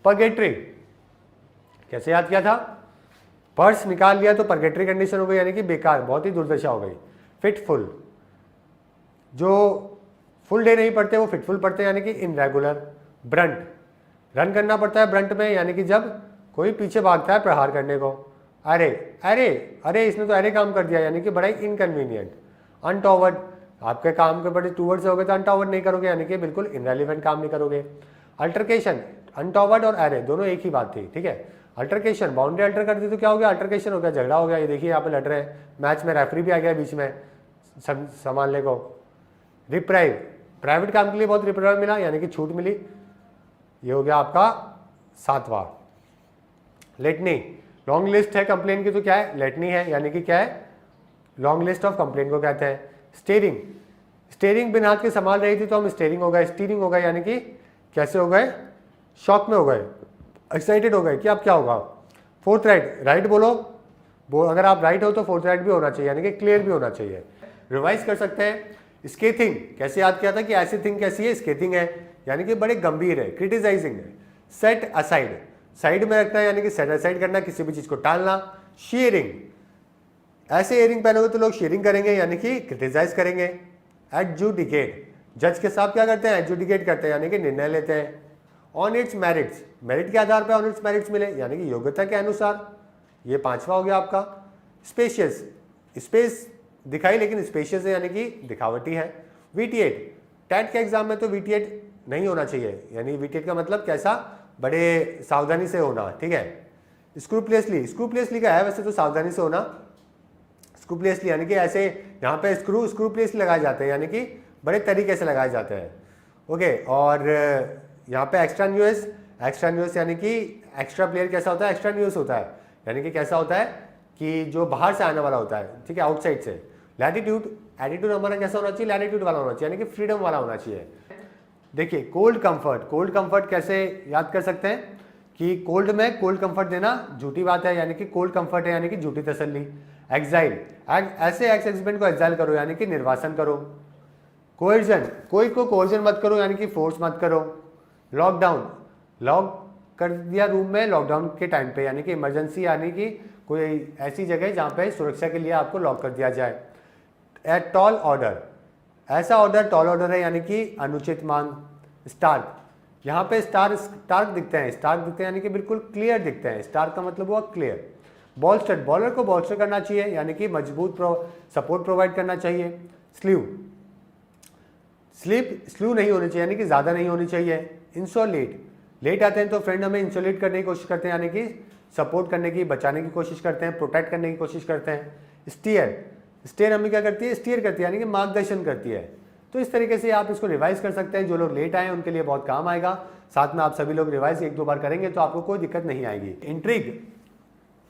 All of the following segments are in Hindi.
परगेटरी, कैसे याद किया था? पर्स निकाल लिया तो परगेटरी कंडीशन हो गई, यानी कि बेकार, बहुत ही दुर्दशा हो गई। फिटफुल, जो फुल डे नहीं पढ़ते वो फिटफुल पढ़ते हैं, यानी कि इनरेगुलर। ब्रंट, रन करना पड़ता है ब्रंट में, यानी कि जब कोई पीछे भागता है प्रहार करने को। अरे अरे अरे, इसने तो अरे काम कर दिया, यानी कि बड़ा ही इनकन्वीनियंट। अनटॉवर्ड, आपके काम के बड़े टूवर्ड से हो गए तो अनटॉवर्ड नहीं करोगे, यानी कि बिल्कुल इनरेलीवेंट काम नहीं करोगे। अल्टरकेशन, अनटॉवर्ड और अरे दोनों एक ही बात थी, ठीक है। अल्टरकेशन, बाउंड्री अल्टर कर दी तो क्या हो गया? अल्टरकेशन हो गया, झगड़ा हो गया। ये देखिए यहाँ पे लड़ रहे हैं, मैच में रेफरी भी आ गया बीच में संभालने को। रिप्राइव, प्राइवेट काम के लिए बहुत रिप्राइव मिला, यानी कि छूट मिली। ये हो गया आपका 7वां। लेटनी, लॉन्ग लिस्ट है कंप्लेन की तो क्या है? लेटनी है, यानी कि क्या है? लॉन्ग लिस्ट ऑफ कंप्लेन को कहते हैं। स्टेयरिंग, स्टेयरिंग बिन हाथ के संभाल रही थी तो हम स्टेयरिंग हो गए, स्टीयरिंग हो गए, यानी कि कैसे हो गए? शॉक में हो गए, एक्साइटेड हो गए कि अब क्या होगा। फोर्थ राइट, राइट बोलो, अगर आप राइट हो तो फोर्थ राइट भी होना चाहिए, यानी कि क्लियर भी होना चाहिए। रिवाइज कर सकते हैं। स्केथिंग, कैसे याद किया था कि ऐसी थिंग कैसी है? स्केथिंग है, यानी कि बड़े गंभीर है। क्रिटिसाइजिंग है। सेट असाइड, साइड में रखना है, यानी कि सेट असाइड करना, किसी भी चीज को टालना। शेयरिंग, ऐसे इयरिंग पहनोगे तो लोग शेयरिंग करेंगे, यानी कि क्रिटिसाइज करेंगे। एडजुडिकेट, जज के साथ क्या करते हैं? एडजुडिकेट करते हैं, यानी कि निर्णय लेते हैं। ऑन इट्स मेरिट्स, मेरिट के आधार पर ऑन इट्स मेरिट्स मिले, यानी कि योग्यता के अनुसार। ये 5वां हो गया आपका। स्पेशियस, स्पेस दिखाई लेकिन स्पेशियस है, यानी कि दिखावटी है। वीटीएट, टैट के एग्जाम में तो वीटीएट नहीं होना चाहिए, यानी वीटीएट का मतलब कैसा? बड़े सावधानी से होना, ठीक है। स्क्रूपलेसली, स्क्रूपलेसली का है वैसे तो सावधानी से होना। स्क्रूपलेसली यानी कि ऐसे यहाँ पे स्क्रूपलेसली लगाए जाते हैं, यानी कि बड़े तरीके से लगाए जाते हैं। ओके, और यहाँ पे एक्स्ट्रा न्यूएस, एक्स्ट्रा न्यूएस यानी कि एक्स्ट्रा प्लेयर कैसा होता है? एक्स्ट्रा न्यूएस होता है, यानी कि कैसा होता है कि जो बाहर से आने वाला होता है, ठीक है, आउटसाइड से। लैटिट्यूड, एटीट्यूड हमारा कैसा होना चाहिए? लैटिट्यूड वाला होना चाहिए, यानी कि फ्रीडम वाला होना चाहिए। देखिए कोल्ड कंफर्ट, कोल्ड कंफर्ट कैसे याद कर सकते हैं कि कोल्ड में कोल्ड कंफर्ट देना झूठी बात है, यानी कि कोल्ड कंफर्ट है, यानी कि झूठी तसल्ली। एग्जाइल, ऐसे एक्स एक्सपेंट को एग्जाइल करो, यानी कि निर्वासन करो। कोएर्जन, कोई को कोएर्जन मत करो, यानी कि फोर्स मत करो। लॉकडाउन, लॉक कर दिया रूम में लॉकडाउन के टाइम पे, यानी कि इमरजेंसी, यानी कि कोई ऐसी जगह जहाँ पे सुरक्षा के लिए आपको लॉक कर दिया जाए। एट टॉल ऑर्डर, ऐसा ऑर्डर टॉल ऑर्डर है, यानी कि अनुचित मांग। स्टार्क, यहाँ पे स्टार्क दिखते हैं, स्टार्क दिखते हैं यानी कि बिल्कुल क्लियर दिखते हैं, स्टार्क का मतलब हुआ क्लियर। बॉलस्टर, बॉलर को बॉलस्टर करना चाहिए, यानी कि मजबूत सपोर्ट प्रोवाइड करना चाहिए। स्लीव, स्लीप स्लू नहीं होनी चाहिए, यानी कि ज़्यादा नहीं होनी चाहिए। इंसोलेट, लेट आते हैं तो फ्रेंड हमें इंसोलेट करने की कोशिश करते हैं, यानी कि सपोर्ट करने की, बचाने की कोशिश करते हैं, प्रोटेक्ट करने की कोशिश करते हैं। स्टीयर, स्टीयर हमें क्या करती है? स्टीयर करती है, यानी कि मार्गदर्शन करती है। तो इस तरीके से आप इसको रिवाइज कर सकते हैं। जो लोग लेट आए उनके लिए बहुत काम आएगा, साथ में आप सभी लोग रिवाइज 1-2 बार करेंगे तो आपको कोई दिक्कत नहीं आएगी। इंट्रिग,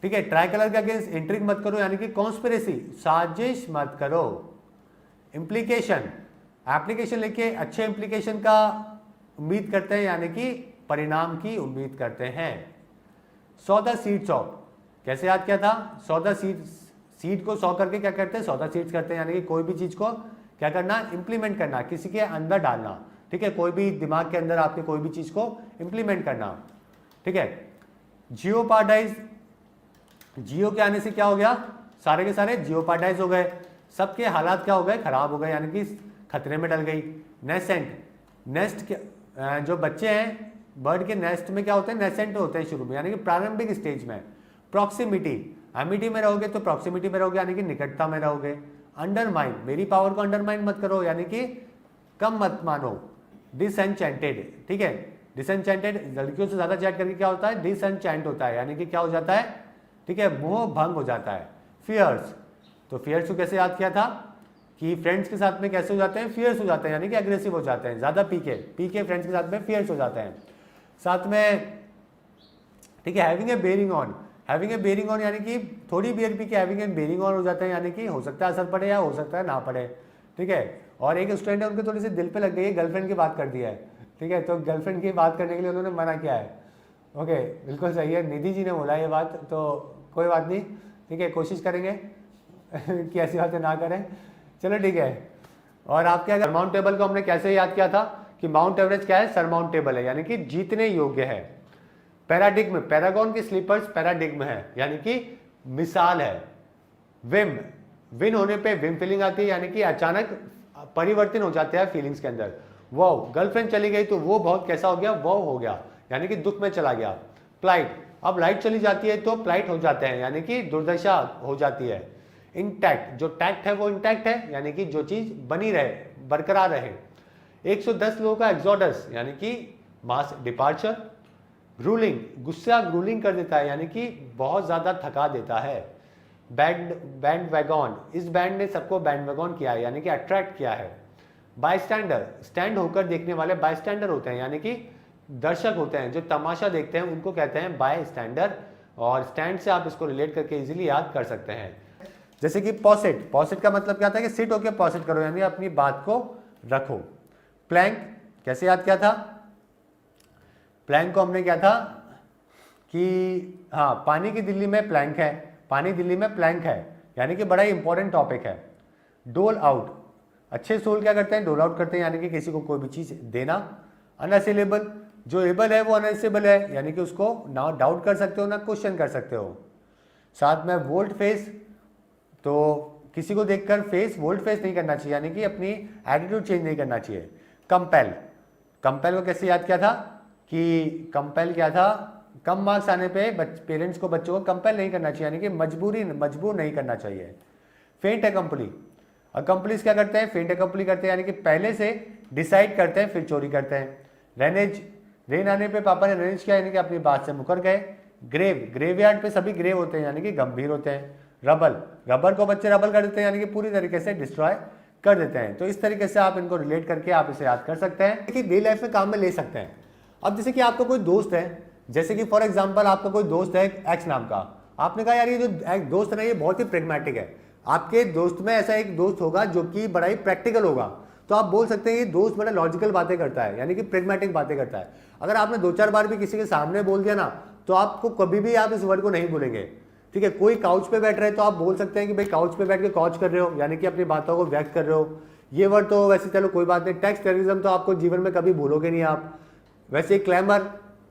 ठीक है, ट्राई कलर के अगेंस्ट इंट्रिग मत करो, यानी कि कॉन्स्पिरेसी, साजिश मत करो। इम्प्लीकेशन, एप्लीकेशन लेके अच्छे इम्प्लीकेशन का उम्मीद करते हैं, यानी कि परिणाम की उम्मीद करते हैं। सौदा सीड्स ऑफ, कैसे याद किया था? सौदा सीड को सौ करके क्या करते हैं? सौदा सीड्स करते हैं, यानी कि कोई भी चीज को क्या करना? इंप्लीमेंट करना, किसी के अंदर डालना, ठीक है, कोई भी दिमाग के अंदर आपके कोई भी चीज को इंप्लीमेंट करना, ठीक है। जियोपार्डाइज, जियो के आने से क्या हो गया? सारे के सारे जियोपार्डाइज हो गए, सबके हालात क्या हो गए? खराब हो गए, यानी कि खतरे में डल गई। नेसेंट, नेस्ट जो बच्चे हैं बर्ड के नेस्ट में क्या होते हैं? नेसेंट होते हैं शुरू में, यानी कि प्रारंभिक स्टेज में। प्रॉक्सिमिटी, एमिटी में रहोगे तो प्रॉक्सिमिटी में रहोगे, यानी कि निकटता में रहोगे। अंडरमाइन, मेरी पावर को अंडरमाइन मत करो, यानी कि कम मत मानो। डिसएनचेंटेड, ठीक है, डिसएनचेंटेड लड़कियों से ज्यादा चैट करके क्या होता है? डिसएनचेंट होता है, यानी कि क्या हो जाता है? ठीक है, मोह भंग हो जाता है। फियर्स, तो फियर्स को कैसे याद किया था कि फ्रेंड्स के साथ में कैसे हो जाते हैं? फियर्स हो जाते हैं, यानी कि एग्रेसिव हो जाते हैं, ज्यादा पीके फ्रेंड्स के साथ में फियर्स हो जाते हैं। साथ में ठीक है, having a bearing on, having a bearing on यानी कि थोड़ी बियर पी के हैविंग ए बेरिंग ऑन हो जाता है, यानी कि हो सकता है असर पड़े या हो सकता है ना पड़े, ठीक है। और एक स्टूडेंट है, उनके थोड़ी सी दिल पे लग गई है, गर्लफ्रेंड की बात कर दिया है, ठीक है, तो गर्लफ्रेंड की बात करने के लिए उन्होंने मना किया है। ओके, बिल्कुल सही है, निधि जी ने बोला ये बात, तो कोई बात नहीं, ठीक है, कोशिश करेंगे कि ऐसी बातें ना करें, चलो ठीक है। और आपके अगर माउंट टेबल को हमने कैसे याद किया था कि माउंट एवरेस्ट क्या है? सरमाउंटेबल है, यानी कि जीतने योग्य है। पैराडिग्म, पैरागॉन की स्लीपर्स पैराडिग्म है, यानी कि मिसाल है। विम, विन होने पे विम फीलिंग आती है, यानी कि अचानक परिवर्तन हो जाते हैं फीलिंग्स के अंदर। वो गर्लफ्रेंड चली गई तो वो बहुत कैसा हो गया, वो हो गया, यानी कि दुख में चला गया। प्लाइट, अब लाइट चली जाती है तो प्लाइट हो जाते हैं, यानी कि दुर्दशा हो जाती है। इंटैक्ट, जो टैक्ट है वो इंटैक्ट है, यानी कि जो चीज बनी रहे, बरकरार रहे। 110 लोगों का एक्सोडस, यानी कि मास डिपार्चर। ग्रूलिंग, गुस्सा ग्रूलिंग कर देता है, यानी कि बहुत ज्यादा थका देता है। बैंड वैगॉन, इस बैंड ने सबको बैंड वैगॉन किया है, यानी कि अट्रैक्ट किया है। बायस्टैंडर, स्टैंड होकर देखने वाले बायस्टैंडर होते हैं, यानी कि दर्शक होते हैं जो तमाशा देखते हैं, उनको कहते हैं बाय स्टैंडर। और स्टैंड से आप इसको रिलेट करके इजीली याद कर सकते हैं। जैसे कि पॉसिट, पॉसिट का मतलब क्या था कि सिट होकर पॉसिट करो, यानी अपनी बात को रखो। प्लैंक, कैसे याद किया था? प्लैंक को हमने क्या था कि हाँ, पानी की दिल्ली में प्लैंक है, पानी दिल्ली में प्लैंक है, यानी कि बड़ा ही इंपॉर्टेंट टॉपिक है। डोल आउट, अच्छे सोल क्या करते हैं, डोल आउट करते हैं, यानी कि किसी को कोई भी चीज देना। अनअसेलेबल, जो एबल है वो अनअसेबल है, यानी कि उसको ना डाउट कर सकते हो ना क्वेश्चन कर सकते हो। साथ में वोल्ट फेस, तो किसी को देखकर फेस वोल्ट फेस नहीं करना चाहिए, यानी कि अपनी एटीट्यूड चेंज नहीं करना चाहिए। कंपेल, कंपेल को कैसे याद किया था कि कंपेल क्या था, कम मार्क्स आने पे पेरेंट्स को बच्चों को कंपेल नहीं करना चाहिए, यानी कि मजबूर नहीं करना चाहिए। फेंट अकम्पली, अकम्पलिस क्या करते हैं, फेंट अकम्पली करते हैं, यानी कि पहले से डिसाइड करते हैं फिर चोरी करते हैं। रेनेज, रेन आने पे पापा ने रेनेज किया, यानी कि अपनी बात से मुकर गए। ग्रेव, ग्रेवयार्ड पे सभी ग्रेव होते हैं, यानी कि गंभीर होते हैं। रबल, रबर को बच्चे रबल कर देते हैं, यानी कि पूरी तरीके से डिस्ट्रॉय कर देते हैं। तो इस तरीके से आप इनको रिलेट करके आप इसे याद कर सकते हैं कि डेली लाइफ में काम में ले सकते हैं। अब जैसे कि आपका कोई दोस्त है, जैसे कि फॉर एग्जांपल आपका कोई दोस्त है एक्स नाम का, आपने कहा यार ये जो दोस्त है ना ये बहुत ही प्रेग्मेटिक है। आपके दोस्त में ऐसा एक दोस्त होगा जो कि बड़ा ही प्रैक्टिकल होगा, तो आप बोल सकते हैं ये दोस्त बड़ा लॉजिकल बातें करता है, यानी कि प्रेग्मेटिक बातें करता है। अगर आपने 2-4 बार भी किसी के सामने बोल दिया ना, तो आपको कभी भी आप इस वर्ड को नहीं बोलेंगे, ठीक है। कोई काउच पे बैठ रहे हैं तो आप बोल सकते हैं कि भाई काउच पे बैठ के कॉच कर रहे हो, यानी कि अपनी बातों को व्यक्त कर रहे हो। ये वर्ड तो वैसे चलो कोई बात नहीं। टैक्स टेररिज्म तो आपको जीवन में कभी भूलोगे नहीं आप। वैसे क्लैमर,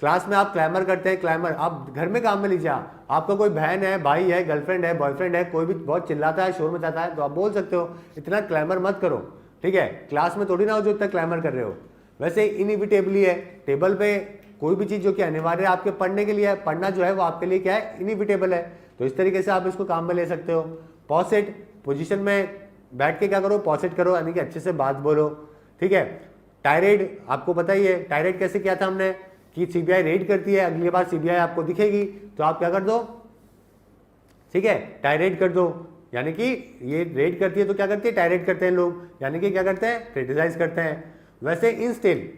क्लास में आप क्लैमर करते हैं, क्लैमर आप घर में काम में लीजिए। आपका कोई बहन है, भाई है, गर्लफ्रेंड है, बॉयफ्रेंड है, कोई भी बहुत चिल्लाता है, शोर मचाता है, तो आप बोल सकते हो इतना क्लैमर मत करो, ठीक है। क्लास में थोड़ी ना हो जो इतना क्लैमर कर रहे हो। वैसे इनइविटेबली है, टेबल पे कोई भी चीज जो कि अनिवार्य आपके पढ़ने के लिए है, पढ़ना जो है वो आपके लिए क्या है, इनइविटेबल है। तो इस तरीके से आप इसको काम में ले सकते हो। पॉसिट, पोजीशन में बैठ के क्या करो, पॉसिट करो, यानी कि अच्छे से बात बोलो, ठीक है। टायरेड, आपको पता ही है टायरेड कैसे किया था हमने कि सीबीआई रेड करती है, अगली बार सीबीआई आपको दिखेगी तो आप क्या कर दो, ठीक है, टायरेड कर दो, यानी कि ये रेड करती है तो क्या करती है, टायरेड करते हैं लोग, यानी कि क्या करते हैं, क्रिटिसाइज करते हैं। वैसे इंस्टेल,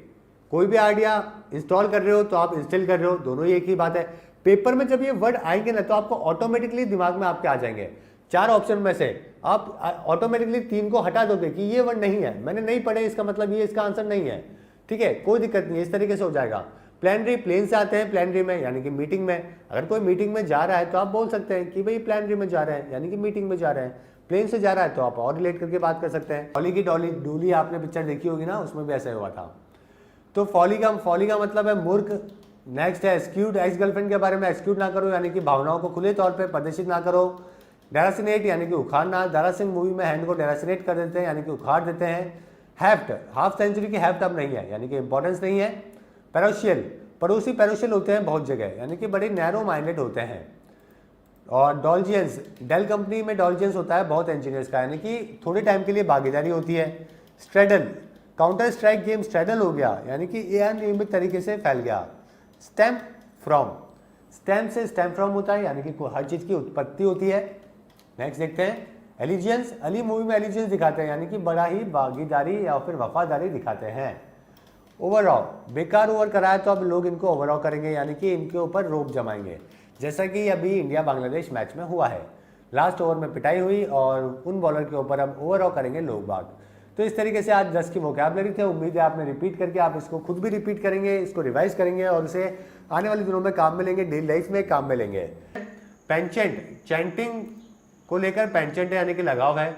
कोई भी आइडिया इंस्टॉल कर रहे हो तो आप इंस्टॉल कर रहे हो, दोनों ही एक ही बात है। पेपर में जब ये वर्ड आएंगे ना तो आपको ऑटोमेटिकली दिमाग में आपके आ जाएंगे। 4 ऑप्शन में से आप ऑटोमेटिकली 3 को हटा दोगे कि ये वर्ड नहीं है, मैंने नहीं पढ़े, इसका मतलब ये इसका आंसर नहीं है, ठीक है, कोई दिक्कत नहीं है, इस तरीके से हो जाएगा। प्लानरी, प्लेन से आते हैं प्लानरी में, यानी कि मीटिंग में। अगर कोई मीटिंग में जा रहा है तो आप बोल सकते हैं कि भाई प्लानरी में जा रहे हैं, यानी कि मीटिंग में जा रहे हैं। प्लेन से जा रहा है तो आप और रिलेट करके बात कर सकते हैं। फॉली की डूली आपने पिक्चर देखी होगी ना, उसमें भी ऐसा हुआ था। तो फॉली का मतलब है मूर्ख। नेक्स्ट है एस्क्यूट, एक्स गर्लफ्रेंड के बारे में एक्सक्यूट ना करो, यानी कि भावनाओं को खुले तौर पर प्रदर्शित ना करो। डेरासिनेट, यानी कि उखाड़ना। दारा सिंह मूवी में हैंड को डेरासिनेट कर देते हैं, यानी कि उखाड़ देते हैं। हेफ्ट, हाफ सेंचुरी की हेफ्ट अब नहीं है, यानी कि इंपॉर्टेंस नहीं है। पैरोशियल, पड़ोसी पैरोशियल होते हैं बहुत जगह, यानी कि बड़े नैरो माइंडेड होते हैं। और डॉल्जियंस, डेल कंपनी में डॉल्जियंस होता है बहुत इंजीनियर्स का, यानी कि थोड़े टाइम के लिए भागीदारी होती है। Straddle, counter strike game straddle हो गया, यानी कि ये अनियमित तरीके से फैल गया। स्टैम्प फ्रॉम, स्टैम्प से स्टैम्प फ्रॉम होता है, यानी कि हर चीज़ की उत्पत्ति होती है। नेक्स्ट देखते हैं एलिजियंस, अली मूवी में एलिजियंस दिखाते हैं, यानी कि बड़ा ही भागीदारी या फिर वफादारी दिखाते हैं। ओवरऑल, बेकार ओवर कराया तो अब लोग इनको ओवरऑल करेंगे, यानी कि इनके ऊपर रोप जमाएंगे, जैसा कि अभी इंडिया बांग्लादेश मैच में हुआ है। लास्ट ओवर में पिटाई हुई और उन बॉलर के ऊपर अब ओवरऑल करेंगे लोग बाग। तो इस तरीके से आज 10 की वोकैबुलरी थे। उम्मीद है आपने रिपीट करके आप इसको खुद भी रिपीट करेंगे, इसको रिवाइज करेंगे और इसे आने वाले दिनों में काम में लेंगे, डेली लाइफ में काम में लेंगे। पेंचेंट, चैंटिंग को लेकर पेंचेंट है, यानी कि लगाव है।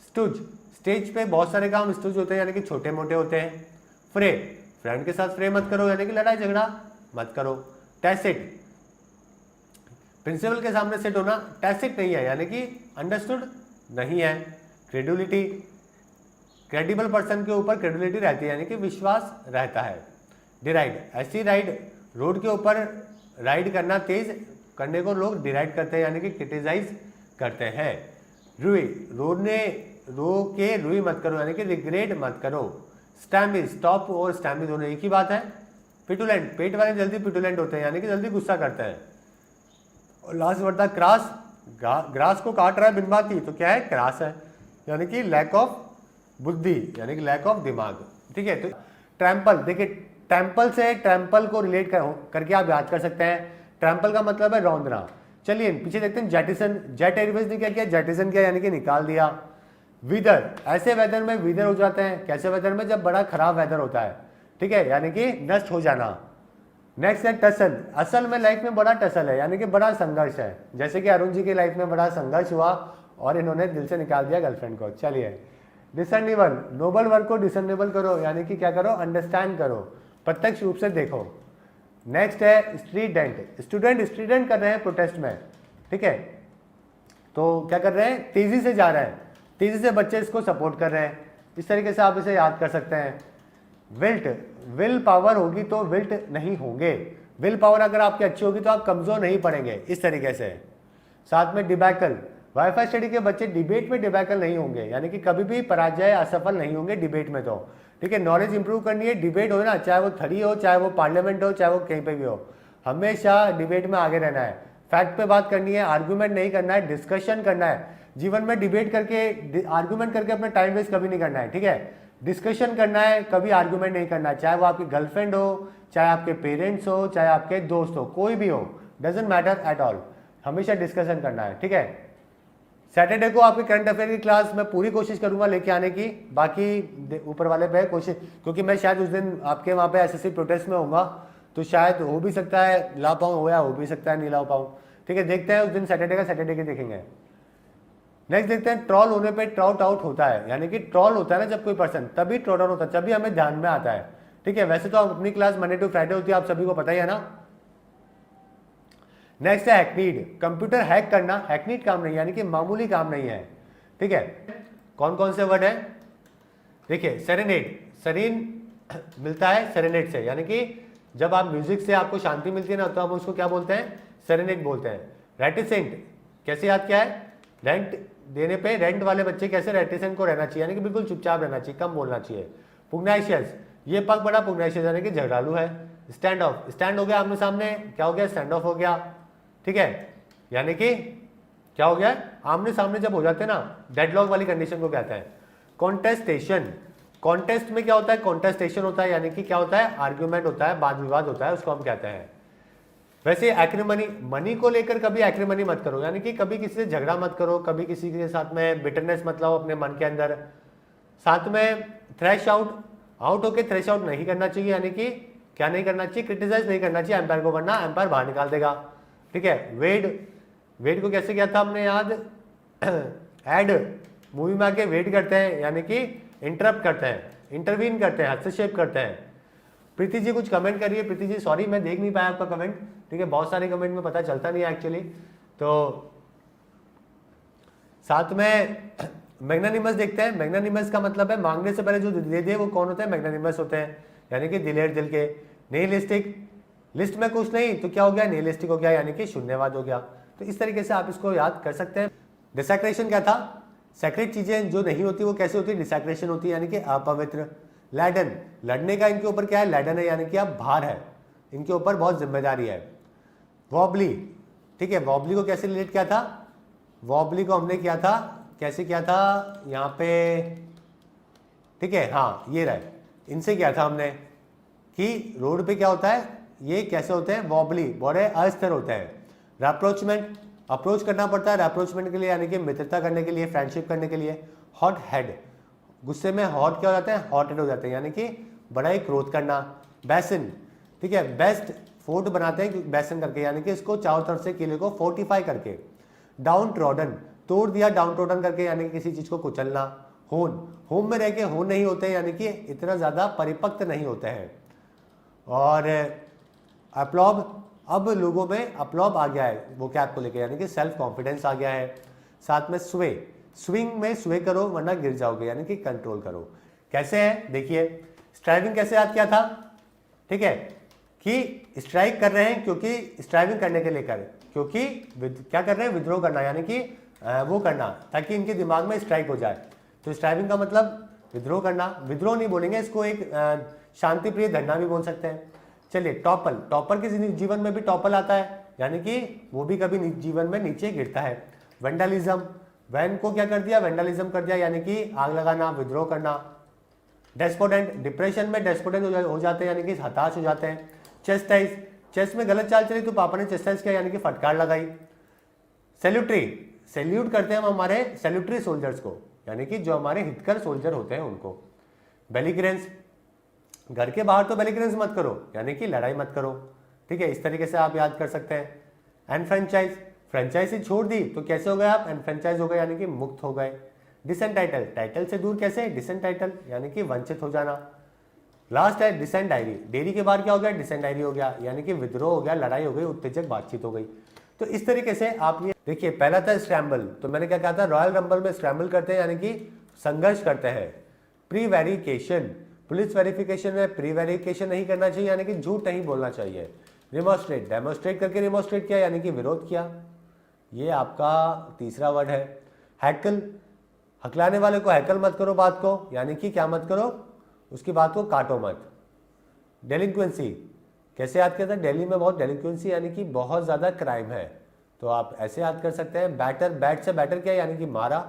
स्टूज, स्टेज पे बहुत सारे काम स्टूज होते हैं, यानी कि छोटे मोटे होते हैं। फ्रे, फ्रेंड के साथ फ्रे मत करो, यानी कि लड़ाई झगड़ा मत करो। टैसिट, प्रिंसिपल के सामने सिट होना टैसिट नहीं है, यानी कि अंडरस्टूड नहीं है। क्रेडुलिटी, क्रेडिबल पर्सन के ऊपर क्रेडुलिटी रहती है, यानी कि विश्वास रहता है। डिराइड, ऐसी राइड, रोड के ऊपर राइड करना, तेज करने को लोग डिराइड करते हैं, यानी कि क्रिटिसाइज करते हैं। रुई, रो के रुई मत करो, यानी कि रिग्रेट मत करो। स्टैमिज, स्टॉप और स्टैमिज दोनों एक ही बात है। पिटुलेंट, पेट वाले जल्दी पिटुलेंट होते हैं, यानी कि जल्दी गुस्सा करते हैं। और लास्ट वर्ड था क्रास, ग्रास को काट रहा है बिन बात की, तो क्या है, क्रास है, यानी कि लैक ऑफ बुद्धि, यानी कि लैक ऑफ दिमाग। ठीक है, तो ट्रैम्पल, देखिए टेम्पल से ट्रैम्पल को रिलेट करके आप याद कर सकते हैं। ट्रैम्पल का मतलब है रौंदना। चलिए पीछे देखते हैं, जेटिसन, जेट एयरवेज ने क्या किया, जेटिसन किया, यानी कि निकाल दिया। विदर, ऐसे वेदर में विदर हो जाते हैं, कैसे वेदर में, जब बड़ा खराब वेदर होता है, ठीक है, यानी कि नष्ट हो जाना। नेक्स्ट है टसल, असल में लाइफ में बड़ा टसल है, यानी कि बड़ा संघर्ष है, जैसे कि अरुण जी की लाइफ में बड़ा संघर्ष हुआ और इन्होंने दिल से निकाल दिया गर्लफ्रेंड को। चलिए डिसर्नेबल, नोबल वर्क को डिसर्नेबल करो, यानी कि क्या करो, अंडरस्टैंड करो, प्रत्यक्ष रूप से देखो। नेक्स्ट है स्टूडेंट, स्टूडेंट कर रहे हैं प्रोटेस्ट में, ठीक है, तो क्या कर रहे हैं, तेजी से जा रहे हैं, तेजी से बच्चे इसको सपोर्ट कर रहे हैं, इस तरीके से आप इसे याद कर सकते हैं। विल्ट, विल पावर होगी तो विल्ट नहीं होंगे, विल पावर अगर आपकी अच्छी होगी तो आप कमजोर नहीं पड़ेंगे, इस तरीके से। साथ में डिबैकल, वाईफाई स्टडी के बच्चे डिबेट में डिबैकल नहीं होंगे, यानी कि कभी भी पराजय असफल नहीं होंगे डिबेट में, तो ठीक है, नॉलेज इंप्रूव करनी है, डिबेट हो ना, चाहे वो थड़ी हो, चाहे वो पार्लियामेंट हो, चाहे वो कहीं पे भी हो, हमेशा डिबेट में आगे रहना है, फैक्ट पे बात करनी है, आर्गूमेंट नहीं करना है, डिस्कशन करना है। जीवन में डिबेट करके, आर्गूमेंट करके अपना टाइम वेस्ट कभी नहीं करना है, ठीक है, डिस्कशन करना है, कभी आर्गूमेंट नहीं करना है, चाहे वो आपकी गर्लफ्रेंड हो, चाहे आपके पेरेंट्स हो, चाहे आपके दोस्त हो, कोई भी हो, डजेंट मैटर एट ऑल, हमेशा डिस्कशन करना है, ठीक है। सैटरडे को आपके करंट अफेयर की क्लास मैं पूरी कोशिश करूंगा लेके आने की, बाकी ऊपर वाले पे कोशिश, क्योंकि मैं शायद उस दिन आपके वहाँ पे एसएससी प्रोटेस्ट में होऊंगा, तो शायद हो भी सकता है ला पाऊँ, हो या हो भी सकता है नहीं ला पाऊँ, ठीक है, देखते हैं उस दिन सैटरडे का, सैटरडे के देखेंगे। नेक्स्ट देखते हैं, ट्रॉल होने पे ट्राउट आउट होता है, यानी कि ट्रॉल होता है ना जब कोई पर्सन, तभी ट्रॉट आउट होता है, तभी हमें ध्यान में आता है, ठीक है। वैसे तो अपनी क्लास मंडे टू फ्राइडे होती है, आप सभी को पता ही है ना। नेक्स्ट है हैकनीड, कंप्यूटर हैक करना हैकनीड काम नहीं, यानी कि मामूली काम नहीं है, ठीक है। कौन कौन से वर्ड है, देखिए सेरेनेड, सरीन मिलता है सेरेनेड से, यानी कि जब आप म्यूजिक से आपको शांति मिलती है ना, तो आप उसको क्या बोलते हैं, सेरेनेड बोलते हैं। रेटिसेंट, कैसे याद किया है, रेंट देने पे रेंट वाले बच्चे कैसे रेटिसेंट को रहना चाहिए, यानी कि बिल्कुल चुपचाप रहना चाहिए, कम बोलना चाहिए। पुग्नाइशियस, ये पग बड़ा पुग्नाइशियस, यानी कि झगड़ालू है। स्टैंड ऑफ, स्टैंड हो गया आमने सामने, क्या हो गया, स्टैंड ऑफ हो गया, ठीक है, यानी कि क्या हो गया, आमने सामने जब हो जाते हैं ना, डेडलॉक वाली कंडीशन को कहते हैं। कॉन्टेस्टेशन, कॉन्टेस्ट में क्या होता है, कॉन्टेस्टेशन होता है, यानी कि क्या होता है, आर्ग्यूमेंट होता है, वाद विवाद होता है, उसको हम कहते हैं। वैसे एक्रिमनी, मनी को लेकर कभी एक्रिमनी मत करो, यानी कि कभी किसी से झगड़ा मत करो, कभी किसी के साथ में बिटरनेस मत लाओ अपने मन के अंदर। साथ में थ्रेश आउट, आउट होके थ्रेश आउट नहीं करना चाहिए, यानी कि क्या नहीं करना चाहिए, क्रिटिसाइज नहीं करना चाहिए एम्पायर को, वरना एम्पायर बाहर निकाल देगा, ठीक है। वेड, वेट को कैसे किया था हमने याद, एड मूवी में आके वेट करते हैं, यानी कि इंटरप्ट करते हैं, इंटरवीन करते हैं, हस्तक्षेप करते हैं। प्रीति जी कुछ कमेंट करिए, प्रीति जी सॉरी मैं देख नहीं पाया आपका कमेंट, ठीक है, बहुत सारे कमेंट में पता चलता नहीं है एक्चुअली। तो साथ में मैग्नानिमस देखते हैं, मैग्नानिमस का मतलब है मांगने से पहले जो दे दे वो कौन होते हैं, मैग्नानिमस होते हैं, यानी कि दिलेर दिल के। निहिलिस्टिक, लिस्ट में कुछ नहीं तो क्या हो गया, निहिलिस्टिक हो गया, यानी कि शून्यवाद हो गया। तो इस तरीके से आप इसको याद कर सकते हैं। डिसैक्रेशन क्या था, सेक्रेट चीजें जो नहीं होती वो कैसे होती है, डिसैक्रेशन होती है, यानी कि अपवित्र। लैडन, लड़ने का इनके ऊपर क्या है, लैडन है, यानी कि अब भार है, इनके ऊपर बहुत जिम्मेदारी है। वॉबली, ठीक है, वॉबली को कैसे रिलेट किया था, वॉबली को हमने किया था, कैसे किया था यहाँ पे, ठीक है, हाँ ये रहे, इनसे किया था हमने कि रोड पे क्या होता है, ये कैसे होते हैं, वॉबली, बड़े अस्थिर होते हैं। रैप्रोचमेंट, अप्रोच करना पड़ता है रैप्रोचमेंट के लिए, यानी कि मित्रता करने के लिए, फ्रेंडशिप करने के लिए। हॉट हेड, गुस्से में हॉट क्या हो जाते हैं, हॉट हेड हो जाते हैं, यानी कि बड़ा ही क्रोध करना। बैसन, ठीक है, बेस्ट फोर्ट बनाते हैं बैसन करके, यानी कि इसको चारों तरफ से किले को फोर्टिफाई करके। डाउन ट्रॉडन, तोड़ दिया डाउन ट्रॉडन करके, यानी कि किसी चीज को कुचलना। होन, होम में रह के होन नहीं होते, यानी कि इतना ज्यादा परिपक्व नहीं होते हैं। और अप्लॉब, अब लोगों में अपलॉब आ गया है वो कैप को लेकर, यानी कि सेल्फ कॉन्फिडेंस आ गया है। साथ में स्वे, स्विंग में स्वे करो वरना गिर जाओगे, यानी कि कंट्रोल करो। कैसे है देखिए, स्ट्राइविंग कैसे याद किया था, ठीक है, कि स्ट्राइक कर रहे हैं क्योंकि स्ट्राइविंग करने के लिए कर, क्योंकि क्या कर रहे हैं, विद्रोह करना, यानी कि वो करना ताकि इनके दिमाग में स्ट्राइक हो जाए। तो स्ट्राइविंग का मतलब विद्रोह करना, विद्रोह नहीं बोलेंगे इसको, एक शांति प्रिय धरना भी बोल सकते हैं। चलिए टॉपल, टॉपर के जीवन में भी टॉपल आता है, यानी कि वो भी कभी जीवन में नीचे गिरता है। वेंडलिज्म, वैन को क्या कर दिया, वेंडलिज्म कर दिया, यानी कि आग लगाना, विद्रोह करना। डेस्पोडेंट, डिप्रेशन में डेस्पोडेंट हो जाते हैं, यानी कि हताश हो जाते हैं। चेस्टाइज, चेस्ट में गलत चाल चली तो पापा ने चेस्टाइज किया, यानी कि फटकार लगाई। सैल्यूटरी, सैल्यूट करते हैं हम हमारे सैल्यूटरी सोल्जर्स को, यानी कि जो हमारे हितकर सोल्जर होते हैं उनको। बेलिग्रेंस, घर के बाहर तो बेलिग्रेंस मत करो, यानी कि लड़ाई मत करो, ठीक है, इस तरीके से आप याद कर सकते हैं। एनफ्रेंचाइज, फ्रेंचाइजी छोड़ दी तो कैसे हो गए आप, एनफ्रेंचाइज हो गए, यानी कि मुक्त हो गए। डिसेंटाइटल, टाइटल से दूर कैसे, डिसेंटाइटल, यानी कि वंचित हो जाना। लास्ट है डिसेंट डायरी, डेयरी के बाद क्या हो गया, डिसेंट डायरी हो गया, यानी कि विद्रोह हो गया, लड़ाई हो गई, उत्तेजक बातचीत हो गई। तो इस तरीके से आप ये देखिए, पहला था स्क्रैम्बल, तो मैंने क्या कहा था, रॉयल रंबल में स्क्रैम्बल करते हैं, यानी कि संघर्ष करते हैं। प्रीवेरिफिकेशन, पुलिस वेरिफिकेशन में प्रीवेरिफिकेशन नहीं करना चाहिए, यानी कि झूठ नहीं बोलना चाहिए। रिमोस्ट्रेट, डेमोस्ट्रेट करके रिमोस्ट्रेट किया, यानी कि विरोध किया, ये आपका तीसरा वर्ड है। हैकल, हकलाने वाले को हैकल मत करो बात को, यानी कि क्या मत करो, उसकी बात को काटो मत। डेलिंक्वेंसी, कैसे याद किया था, दिल्ली में बहुत डेलिंक्वेंसी, यानी कि बहुत ज़्यादा क्राइम है, तो आप ऐसे याद कर सकते हैं। बैटर, बैट से बैटर किया, यानी कि मारा।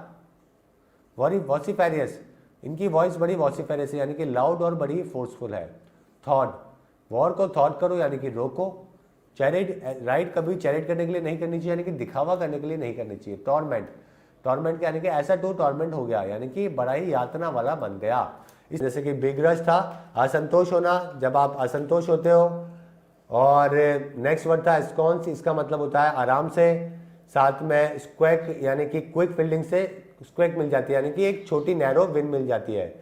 वॉसिफेरियस, इनकी वॉइस बड़ी वॉसिफेरियस है, यानी कि लाउड और बड़ी फोर्सफुल है। थॉट, वॉर को थॉट करो, यानी कि रोको। चैरिट, राइट कभी चैरिट करने के लिए नहीं करनी चाहिए, यानी कि दिखावा करने के लिए नहीं करनी चाहिए। टॉर्मेंट, टॉर्मेंट यानी कि ऐसा टू टॉर्मेंट हो गया, यानी कि बड़ा ही यातना वाला बन गया। इस जैसे कि बिगरश था, असंतोष होना, जब आप असंतोष होते हो। और नेक्स्ट वर्ड था स्कॉन्स, इसका मतलब होता है आराम से। साथ में स्क्वैक, यानी कि क्विक फील्डिंग से स्क्वैक मिल जाती है, यानी कि एक छोटी नैरो विन मिल जाती है।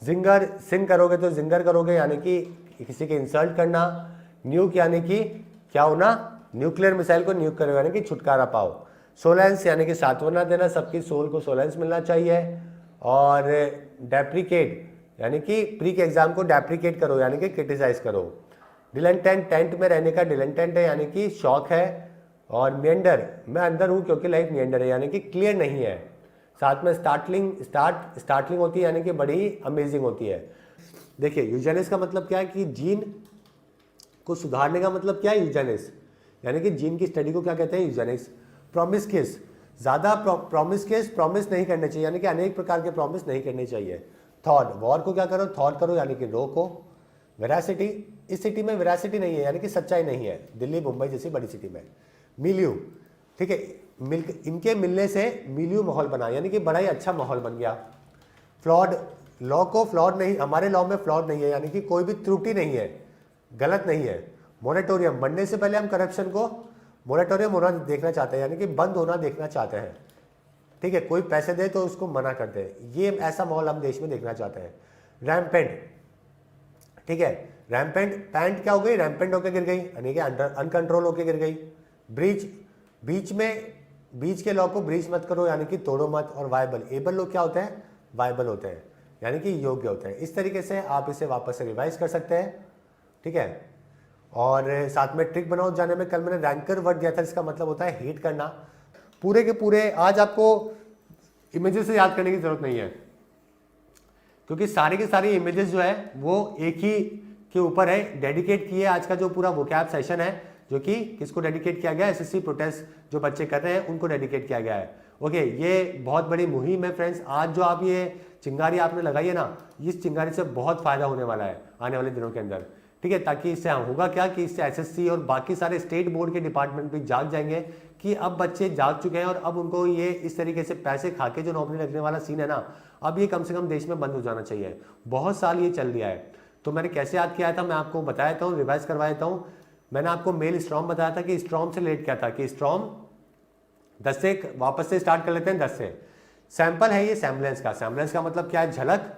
जिंगर, सिंग करोगे तो जिंगर करोगे, यानी कि किसी के इंसल्ट करना। न्यूक, यानी कि क्या होना, न्यूक्लियर मिसाइल को न्यूक करोगे, यानी कि छुटकारा पाओ। सोलेंस, यानी कि सांत्वना देना, सबकी सोल को सोलेंस मिलना चाहिए। और डेप्रिकेट, यानी कि प्री के एग्जाम को डेप्रिकेट करो, यानी कि क्रिटिसाइज करो। डिलेंटेंट, टेंट में रहने का डिलेंटेंट है, यानी कि शौक है। और मियंडर, मैं अंदर हूँ क्योंकि लाइफ मियंडर है, यानी कि क्लियर नहीं है। साथ में स्टार्टलिंग, स्टार्टलिंग होती है, यानी कि बड़ी अमेजिंग होती है। देखिए यूजेनिस का मतलब क्या है, कि जीन को सुधारने का मतलब क्या है, यूजेनिस, यानी कि जीन की स्टडी को क्या कहते हैं, यूजेनिस। प्रॉमिस केस, ज़्यादा प्रॉमिस केस प्रॉमिस नहीं करने चाहिए, यानी कि अनेक प्रकार के प्रॉमिस नहीं करने चाहिए। थॉट, वॉर को क्या करो, थॉट करो, यानी कि रोको। वेरासिटी, इस सिटी में वेरासिटी नहीं है, यानी कि सच्चाई नहीं है, दिल्ली मुंबई जैसी बड़ी सिटी में। मिलियू, ठीक है, इनके मिलने से मिलियू माहौल बना, यानी कि बड़ा ही अच्छा माहौल बन गया। फ्लॉड, लॉ को फ्लॉड नहीं, हमारे लॉ में फ्लॉड नहीं है, यानी कि कोई भी त्रुटि नहीं है, गलत नहीं है। मोरेटोरियम, बनने से पहले हम करप्शन को मोरेटोरियम होना देखना चाहते हैं, यानी कि बंद होना देखना चाहते हैं, ठीक है, कोई पैसे दे तो उसको मना कर दे, ये ऐसा माहौल हम देश में देखना चाहते हैं। रैम्पेंट, ठीक है, रैम्पेंट, पैंट क्या हो गई, रैम्पेंट होकर गिर गई, यानी कि अनकंट्रोल होकर गिर गई। ब्रीच, बीच में, बीच के लॉ को ब्रीच मत करो, यानी कि तोड़ो मत। और वायबल, एबल लोग क्या होते हैं, वायबल होते हैं, यानी कि योग्य होते हैं। इस तरीके से आप इसे वापस से रिवाइज कर सकते हैं, ठीक है। और साथ में ट्रिक बनाओ जाने में कल मैंने रैंकर वर्ड दिया था, इसका मतलब होता है हेट करना। पूरे के पूरे आज आपको इमेजेस से याद करने की जरूरत नहीं है, क्योंकि सारी की सारी इमेजेस जो है वो एक ही के ऊपर है, डेडिकेट किए। आज का जो पूरा वोकैब सेशन है, जो कि किसको डेडिकेट किया गया है, एसएससी प्रोटेस्ट जो बच्चे कर रहे हैं उनको डेडिकेट किया गया है। ओके, ये बहुत बड़ी मुहिम है फ्रेंड्स। आज जो आप ये चिंगारी आपने लगाई है ना, इस चिंगारी से बहुत फायदा होने वाला है आने वाले दिनों के अंदर, ठीक है। ताकि इससे होगा क्या, कि इससे एसएससी और बाकी सारे स्टेट बोर्ड के डिपार्टमेंट भी जाग जाएंगे कि अब बच्चे जाग चुके हैं और अब उनको ये इस तरीके से पैसे खा के जो नौकरी लगने वाला सीन है ना, अब ये कम से कम देश में बंद हो जाना चाहिए। बहुत साल ये चल रहा है। तो मैंने कैसे याद किया था, मैं आपको बताया था, रिवाइज करवाया था। मैंने आपको मेल स्ट्रॉम बताया था कि स्ट्रॉम से लेट क्या था, कि स्ट्रॉम 10 से वापस से स्टार्ट कर लेते हैं, 10 से। सैंपल है ये सैम्बलेंस का, सैम्बलेंस का मतलब क्या है, झलक।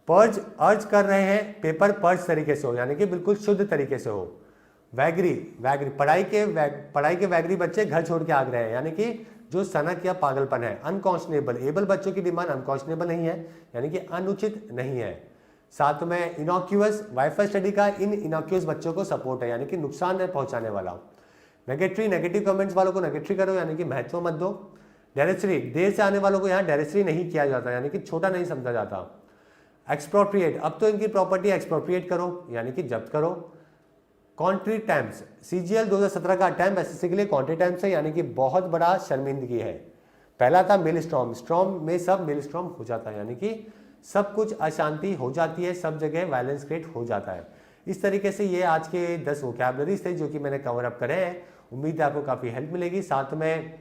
पर्ज, अर्ज कर रहे हैं पेपर पर्ज तरीके से हो, यानी कि बिल्कुल शुद्ध तरीके से हो। वैगरी, वैगरी पढ़ाई के वैगरी बच्चे घर छोड़ के आ रहे हैं, यानी कि जो सनक या पागलपन है। अनकॉन्शनेबल, एबल बच्चों की डिमांड अनकॉन्शनेबल नहीं है, यानी कि अनुचित नहीं है। साथ में इनॉक्यूअस, वाईफाई स्टडी का इन इनॉक्यूअस बच्चों को सपोर्ट है, यानी कि नुकसान है पहुंचाने वाला। नेगेटरी, नेगेटिव कमेंट्स वालों को नेगेटरी करो, यानी कि महत्व मत दो। डायरेक्टरी, देर से आने वालों को यहाँ डायरेक्टरी नहीं किया जाता, यानी कि छोटा नहीं समझा जाता। एक्सप्रोप्रिएट, अब तो इनकी प्रॉपर्टी एक्सप्रोप्रिएट करो, यानी कि जब्त करो। कॉन्ट्री टैम्प्स, सीजीएल 2017 का अटैम्प्ट एसएससी के लिए कॉन्ट्री टैम्प्स है, यानी कि बहुत बड़ा शर्मिंदगी है। पहला था मेल स्टॉर्म, स्टॉर्म में सब मेल स्टॉर्म हो जाता है, यानी कि सब कुछ अशांति हो जाती है, सब जगह वायलेंस क्रिएट हो जाता है। इस तरीके से ये आज के 10 वोकैबुलरीज थे जो कि मैंने कवर अप करे हैं। उम्मीद है आपको काफ़ी हेल्प मिलेगी। साथ में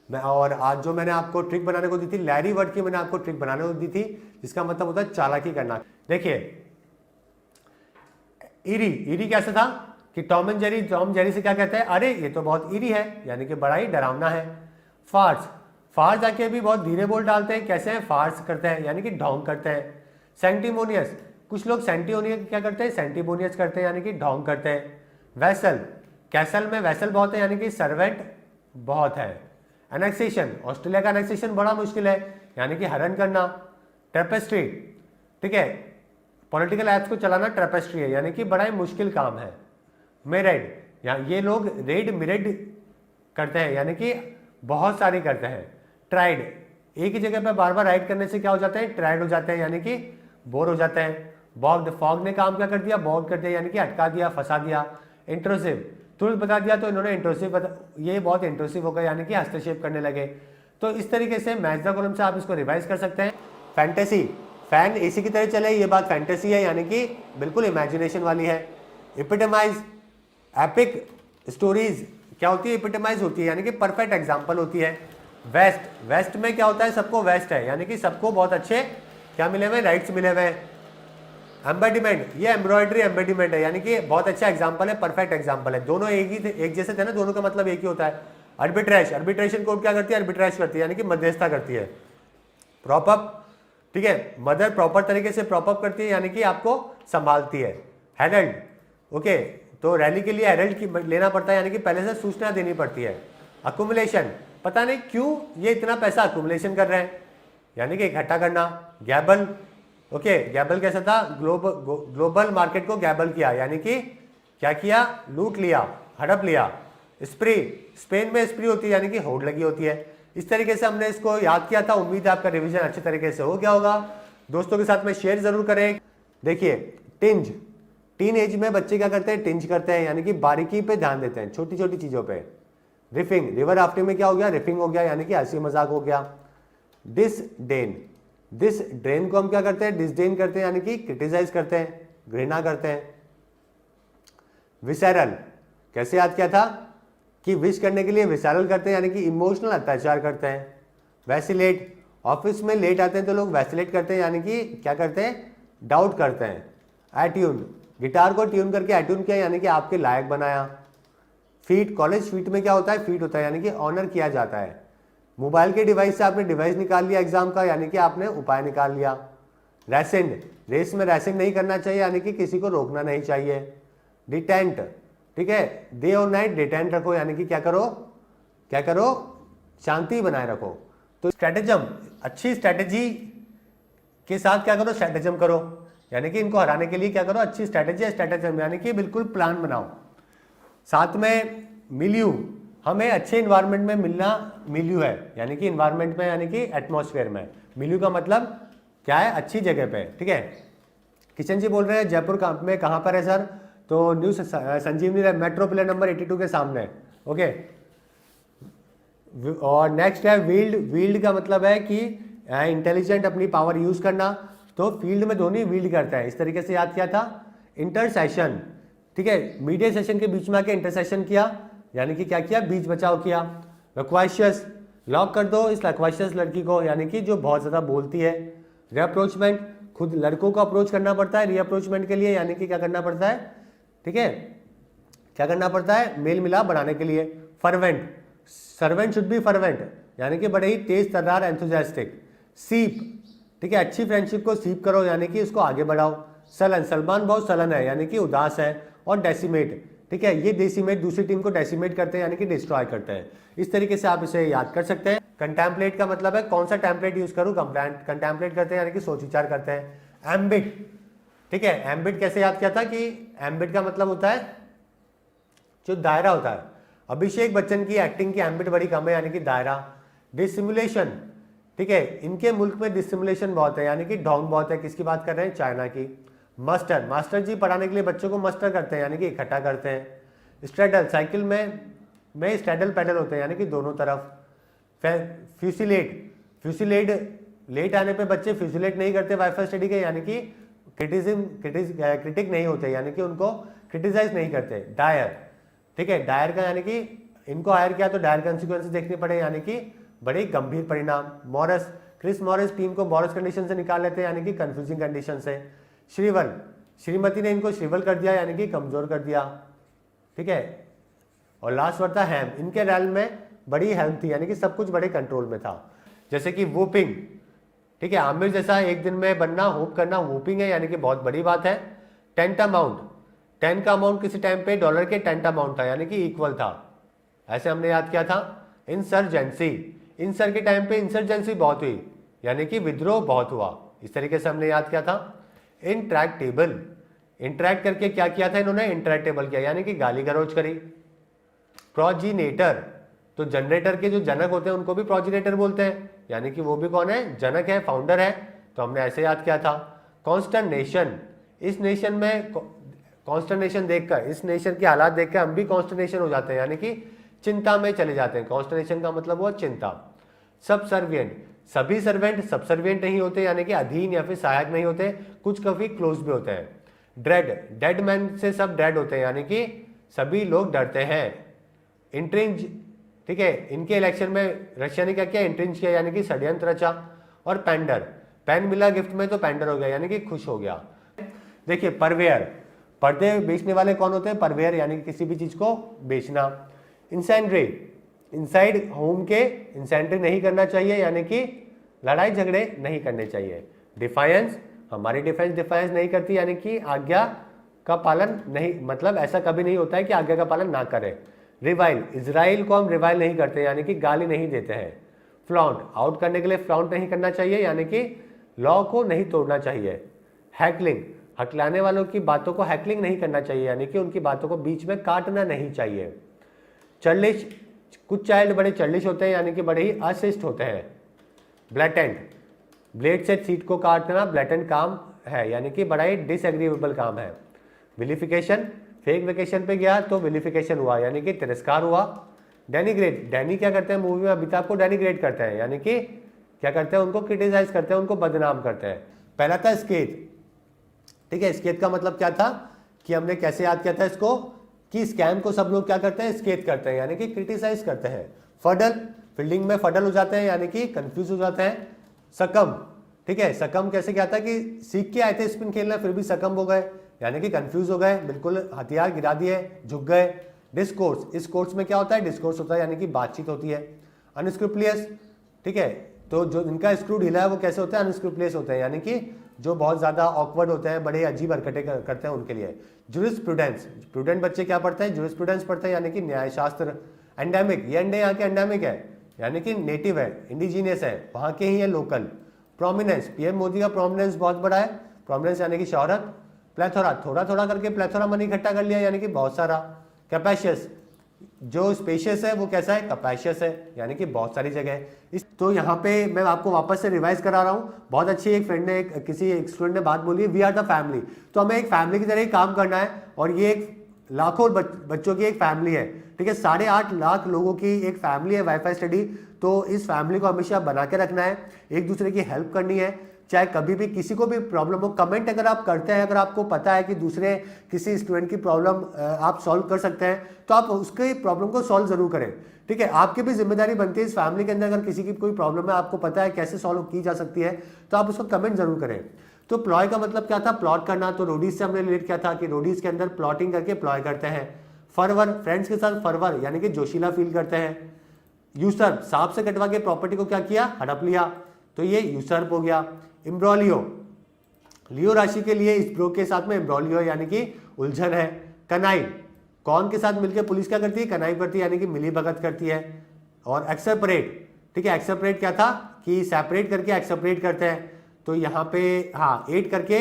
और आज जो मैंने आपको ट्रिक बनाने को दी थी, लैरी वर्ड की मैंने आपको ट्रिक बनाने को दी थी, जिसका मतलब होता है चालाकी करना। देखिए ईरी, ईरी कैसे था कि टॉम जेरी से क्या कहते हैं, अरे ये तो बहुत ईरी है, यानी कि बड़ा ही डरावना है। फार्स, फार्स जाके भी बहुत धीरे बोल डालते हैं, कैसे हैं, फार्स करते हैं, यानी कि ढोंग करते हैं। सेंटिमोनियस, कुछ लोग सेंटिमोनियस क्या करते हैं, सेंटिमोनियस करते हैं, यानी कि ढोंग करते हैं। वैसल, कैसल में वैसल बहुत है, यानी कि सर्वेंट बहुत है। एनेक्सेशन, ऑस्ट्रेलिया का एनेक्सेशन बड़ा मुश्किल है, यानी कि हरण करना। ट्रेपेस्ट्री, ठीक है, पॉलिटिकल एप्स को चलाना ट्रेपेस्ट्री है, यानी कि बड़ा ही मुश्किल काम है। मेरेड, ये लोग रेड मिरेड करते हैं, यानी कि बहुत सारी करते हैं। ट्राइड, एक ही जगह पर बार बार राइड करने से क्या हो जाते हैं, ट्राइड हो जाते हैं, यानी कि बोर हो जाते हैं। बॉग्ड, फॉग ने काम क्या कर दिया, बॉग कर दिया, यानी कि अटका दिया, फंसा दिया। इंट्रोसिव, तुरंत बता दिया तो इन्होंने इंट्रोसिव ये बहुत इंट्रोसिव हो गया, यानी कि हस्तक्षेप करने लगे। तो इस तरीके से मैच द कॉलम से आप इसको रिवाइज कर सकते हैं। फैंटेसी, फैन एसी की तरह चले, ये बात फैंटेसी है, यानी कि बिल्कुल इमेजिनेशन वाली है। इपिटमाइज, एपिक स्टोरीज क्या होती है, इपिटमाइज होती है, यानी कि परफेक्ट एग्जाम्पल होती है। वेस्ट, वेस्ट में क्या होता है, सबको वेस्ट है, यानी कि सबको बहुत अच्छे क्या मिले हुए, राइट्स मिले हुए हैं। एम्बेडिमेंट, ये एम्ब्रॉयडरी एम्बेडिमेंट है, यानी कि बहुत अच्छा एग्जाम्पल है, परफेक्ट एग्जाम्पल है। दोनों एक ही थे, एक जैसे थे ना, दोनों का मतलब एक ही होता है। आर्बिट्रेज, आर्बिट्रेशन कोर्ट क्या करती है, आर्बिट्रेज करती है, यानी कि मध्यस्थता करती है। प्रॉपअप, ठीक है, मदर प्रॉपर तरीके से प्रॉपअप करती है, यानी कि आपको संभालती है। हेरल्ड, ओके, तो रैली के लिए हेरल्ड की लेना पड़ता है, यानी कि पहले से सूचना देनी पड़ती है। अकुमुलेशन, पता नहीं क्यों ये इतना पैसा अकुमुलेशन कर रहे हैं, यानी कि इकट्ठा करना। गैबल, ओके, गैबल कैसा था, ग्लोबल मार्केट को गैबल किया, यानी कि क्या किया, लूट लिया, हड़प लिया। स्प्री, स्पेन में स्प्री होती है, यानी कि होड़ लगी होती है। इस तरीके से हमने इसको याद किया था। उम्मीद है आपका रिवीजन अच्छे तरीके से हो गया होगा। दोस्तों के साथ में शेयर जरूर करें। देखिए टिंज, टीन एज में बच्चे क्या करते हैं, टिंज करते हैं, यानी कि बारीकी पे ध्यान देते हैं, छोटी छोटी चीजों पे। रिफिंग, रिवर राफ्टिंग में क्या हो गया, रिफिंग हो गया, यानी कि हंसी मजाक हो गया। डिसडेन, दिस ड्रेन को हम क्या करते हैं, डिसडेन करते हैं, यानी कि क्रिटिसाइज करते हैं, घृणा करते हैं। विसैरल, कैसे याद किया था कि विश करने के लिए विसैरल करते हैं, यानी कि इमोशनल अत्याचार करते हैं। वैसिलेट, ऑफिस में लेट आते हैं तो लोग वैसिलेट करते हैं, यानी कि क्या करते हैं, डाउट करते हैं। एट्यून, गिटार को ट्यून करके एट्यून किया, यानी कि आपके लायक बनाया। फीट, कॉलेज फीट में क्या होता है, फीट होता है, यानी कि ऑनर किया जाता है। मोबाइल के डिवाइस से आपने डिवाइस निकाल लिया एग्जाम का, यानी कि आपने उपाय निकाल लिया। रेसेंड, रेस में रेसिंग नहीं करना चाहिए, यानी कि किसी को रोकना नहीं चाहिए। डिटेंट, ठीक है, डे और नाइट डिटेंट रखो, यानी कि क्या करो, क्या करो, शांति बनाए रखो। तो स्ट्रेटेजम, अच्छी स्ट्रेटेजी के साथ क्या करो, स्ट्रेटेजम करो, यानी कि इनको हराने के लिए क्या करो, अच्छी स्ट्रेटेजी है, स्ट्रेटेजम, यानी कि बिल्कुल प्लान बनाओ। साथ में मिल्यू, हमें अच्छे इन्वायरमेंट में मिलना, मिल्यू है, यानी कि इन्वायरमेंट में, यानी कि एटमॉस्फेयर में। मिल्यू का मतलब क्या है, अच्छी जगह पे, ठीक है। किशन जी बोल रहे हैं जयपुर में कहाँ पर है सर, तो न्यू संजीवनी मेट्रो प्ले नंबर 82 के सामने, ओके। और नेक्स्ट है वील्ड, वील्ड का मतलब है कि इंटेलिजेंट, अपनी पावर यूज करना, तो फील्ड में धोनी वील्ड करता है, इस तरीके से याद किया था। इंटरसेशन, ठीक है, मीडिया सेशन के बीच में आके इंटरसेशन किया, यानी कि क्या किया, बीच बचाव किया। लक्वाशियस, लॉक कर दो इस लक्वाशियस लड़की को, यानी कि जो बहुत ज़्यादा बोलती है। रीअप्रोचमेंट, खुद लड़कों को अप्रोच करना पड़ता है रीअप्रोचमेंट के लिए, यानी कि क्या करना पड़ता है, ठीक है, क्या करना पड़ता है, मेल मिलाप बढ़ाने के लिए। Fervent, servant should be fervent, यानी कि बड़े ही तेज तर्रार, एंथुजियास्टिक। सीप, ठीक है, अच्छी फ्रेंडशिप को सीप करो, यानी कि उसको आगे बढ़ाओ। सलन, सलमान बहुत सलन है, यानी कि उदास है। और डेसिमेट, ठीक है, ये डेसिमेट दूसरी टीम को डेसिमेट करते हैं यानी कि डिस्ट्रॉय करते हैं। इस तरीके से आप इसे याद कर सकते हैं। कंटेम्पलेट का मतलब है कौन सा टेम्पलेट यूज करूं, कंटेम्पलेट करते हैं यानी कि सोच विचार करते हैं। एम्बिट, ठीक है, एम्बिट कैसे याद किया था कि एम्बिट का मतलब होता है जो दायरा होता है। अभिषेक बच्चन की एक्टिंग की एम्बिट बड़ी कम है यानी कि दायरा। डिसिमुलेशन, ठीक है, इनके मुल्क में डिसिमुलेशन बहुत है यानी कि ढोंग बहुत है। किसकी बात कर रहे हैं, चाइना की। मस्टर, मास्टर जी पढ़ाने के लिए बच्चों को मस्टर करते हैं यानी कि इकट्ठा करते हैं। स्ट्रेडल, साइकिल में स्ट्रेडल पैडल होते हैं यानी कि दोनों तरफ। फ्यूसिलेट, फ्यूसिलेट लेट आने पे बच्चे फ्यूसिलेट नहीं करते वाईफाई स्टडी के यानी कि क्रिटिक नहीं होते यानी कि उनको क्रिटिसाइज नहीं करते। डायर, ठीक है, डायर का यानी कि इनको हायर किया तो डायर कॉन्सिक्वेंसेस देखने पड़े यानी कि बड़े गंभीर परिणाम। मॉरिस, क्रिस मॉरिस टीम को मॉरिस कंडीशन से निकाल लेते हैं यानी कि कंफ्यूजिंग कंडीशन से। श्रीवल, श्रीमती ने इनको श्रीवल कर दिया यानी कि कमजोर कर दिया, ठीक है। और लास्ट वर्ड था हैम, इनके रैल में बड़ी हेल्प थी यानी कि सब कुछ बड़े कंट्रोल में था। जैसे कि वूपिंग, ठीक है, आमिर जैसा एक दिन में बनना, होप करना वूपिंग है यानी कि बहुत बड़ी बात है। टेंट अमाउंट, 10 का अमाउंट किसी टाइम पे डॉलर के 10 अमाउंट था यानी कि इक्वल था, ऐसे हमने याद किया था। इंसर्जेंसी, इंसर के टाइम पे इंसर्जेंसी बहुत हुई यानी कि विद्रोह बहुत हुआ, इस तरीके से हमने याद किया था। इंट्रैक्टेबल, इंटरेक्ट करके क्या किया था इन्होंने, इंटरेक्टेबल किया यानी कि गाली गलौज करी। प्रोजिनेटर, तो जनरेटर के जो जनक होते हैं उनको भी प्रोजिनेटर बोलते हैं यानी कि वो भी कौन है, जनक है, फाउंडर है, तो हमने ऐसे याद किया था। कॉन्स्टर्नेशन, इस नेशन में कॉन्स्टर्नेशन देखकर, इस नेशन के हालात देखकर हम भी कॉन्स्टर्नेशन हो जाते हैं यानी कि चिंता में चले जाते हैं। कॉन्स्टर्नेशन का मतलब हुआ चिंता। सबसर्विएंट, सभी सर्वेंट सबसर्विएंट नहीं होते यानी कि अधीन या फिर सहायक नहीं होते, कुछ कभी क्लोज भी होते हैं। ड्रेड, डेड मैन से सब डेड होते हैं यानी कि सभी लोग डरते हैं। इंट्रिंज, ठीक है, इनके इलेक्शन में रशिया ने क्या किया, इंट्रिंज किया यानी कि षड्यंत्र रचा। और पेंडर, पेन मिला गिफ्ट में तो पेंडर हो गया यानी कि खुश हो गया। देखिए परवेयर, पर्दे बेचने वाले कौन होते हैं, परवेयर यानी कि किसी भी चीज को बेचना। इंसेंड्री, इनसाइड होम के इंसेंड्री नहीं करना चाहिए यानी कि लड़ाई झगड़े नहीं करने चाहिए। डिफायंस, हमारी डिफेंस डिफायंस नहीं करती यानी कि आज्ञा का पालन नहीं, मतलब ऐसा कभी नहीं होता है कि आज्ञा का पालन ना करें। रिवाइल, इजराइल को हम रिवाइल नहीं करते यानी कि गाली नहीं देते हैं। फ्लॉन्ट, आउट करने के लिए फ्लॉन्ट नहीं करना चाहिए यानी कि लॉ को नहीं तोड़ना चाहिए। हैकलिंग, हकलाने वालों की बातों को हैकलिंग नहीं करना चाहिए यानी कि उनकी बातों को बीच में काटना नहीं चाहिए। चर्लिश, कुछ चाइल्ड बड़े चर्लिश होते हैं यानी कि बड़े ही अशिष्ट होते हैं। ब्लैटेंट, ब्लेड से सीट को काटना ब्लैटेंट काम है यानी कि बड़ा ही डिसएग्रीवेबल काम है। विलिफिकेशन, फेक वेकेशन पे गया तो विलिफिकेशन हुआ यानी कि तिरस्कार हुआ। डेनिग्रेट, डैनी क्या करते हैं मूवी में, अमिताभ को डेनिग्रेट करते हैं यानी कि क्या करते हैं, उनको क्रिटिसाइज करते हैं, उनको बदनाम करते हैं। पहला था स्केथ, ठीक है, स्केथ का मतलब क्या था कि हमने कैसे याद किया था इसको, कि स्कैम को सब लोग क्या करते हैं, स्केथ करते हैं यानी कि क्रिटिसाइज करते हैं। फडल, फील्डिंग में फडल हो जाते हैं यानी कि कंफ्यूज हो जाते हैं। सकम, ठीक है, सकम कैसे क्या था कि सीख के आए थे स्पिन खेलना फिर भी सकम हो गए यानी कि कंफ्यूज हो गए, बिल्कुल हथियार गिरा दिए, झुक गए। डिस्कोर्स, इस कोर्स में क्या होता है, डिस्कोर्स होता है यानी कि बातचीत होती है। अनस्क्रूपलियस, ठीक है, तो जो इनका स्क्रू ढीला है वो कैसे होता है, अनस्क्रूपलियस होते हैं यानी कि जो बहुत ज्यादा ऑकवर्ड होते हैं, बड़े अजीब हरकतें करते हैं उनके लिए। जुरिस्प्रूडेंस, प्रूडेंट बच्चे क्या पढ़ते हैं, जुरिस्प्रूडेंस पढ़ते हैं यानी कि न्यायशास्त्र। एंडेमिक, ये अंडे यहाँ के एंडेमिक है यानी कि नेटिव है, इंडिजीनियस है, वहाँ के ही है लोकल। प्रोमिनेंस, पीएम मोदी का प्रोमिनेंस बहुत बड़ा है, प्रोमिनेंस यानी कि शोहरत। प्लेथोरा, थोड़ा थोड़ा करके प्लेथोरा मनी इकट्ठा कर लिया यानी कि बहुत सारा। कैपेशियस, जो स्पेशियस है वो कैसा है, कैपेशियस है यानी कि बहुत सारी जगह। इस तो यहाँ पे मैं आपको वापस से रिवाइज करा रहा हूँ। बहुत अच्छी एक फ्रेंड ने, किसी एक स्टूडेंट ने बात बोली है, वी आर द फैमिली, तो हमें एक फैमिली की तरह ही काम करना है और ये एक लाखों बच्चों की एक फैमिली है, ठीक है, 8.5 लाख लोगों की एक फैमिली है वाईफाई स्टडी। तो इस फैमिली को हमेशा बना के रखना है, एक दूसरे की हेल्प करनी है, चाहे कभी भी किसी को भी प्रॉब्लम हो। कमेंट अगर आप करते हैं, अगर आपको पता है कि दूसरे किसी स्टूडेंट की प्रॉब्लम आप सॉल्व कर सकते हैं तो आप उसके प्रॉब्लम को सॉल्व जरूर करें, ठीक है। आपकी भी जिम्मेदारी बनती है इस फैमिली के अंदर, अगर किसी की कोई प्रॉब्लम है, आपको पता है कैसे सॉल्व की जा सकती है, तो आप उसको कमेंट जरूर करें। तो प्लॉय का मतलब क्या था, प्लॉट करना, तो रोडीज से हमने रिलेट किया था कि रोडीज के अंदर प्लॉटिंग करके प्लॉय करते हैं। फरवर, फ्रेंड्स के साथ फरवर यानी कि जोशीला फील करते हैं। यूसर्प, सांप से कटवा के प्रॉपर्टी को क्या किया, हड़प लिया, तो ये यूसर्प हो गया। इम्ब्रोलियो, लियो राशि के लिए इस ब्रो के साथ में इम्ब्रोलियो यानी कि उलझन है। कनाइल, कौन के साथ मिलकर पुलिस क्या करती है, कनाई करती है, यानी कि मिली भगत करती है। और एक्सेपरेट, ठीक है, एक्सेपरेट क्या था कि सेपरेट करके एक्सेपरेट करते हैं, तो यहाँ पे हाँ एड करके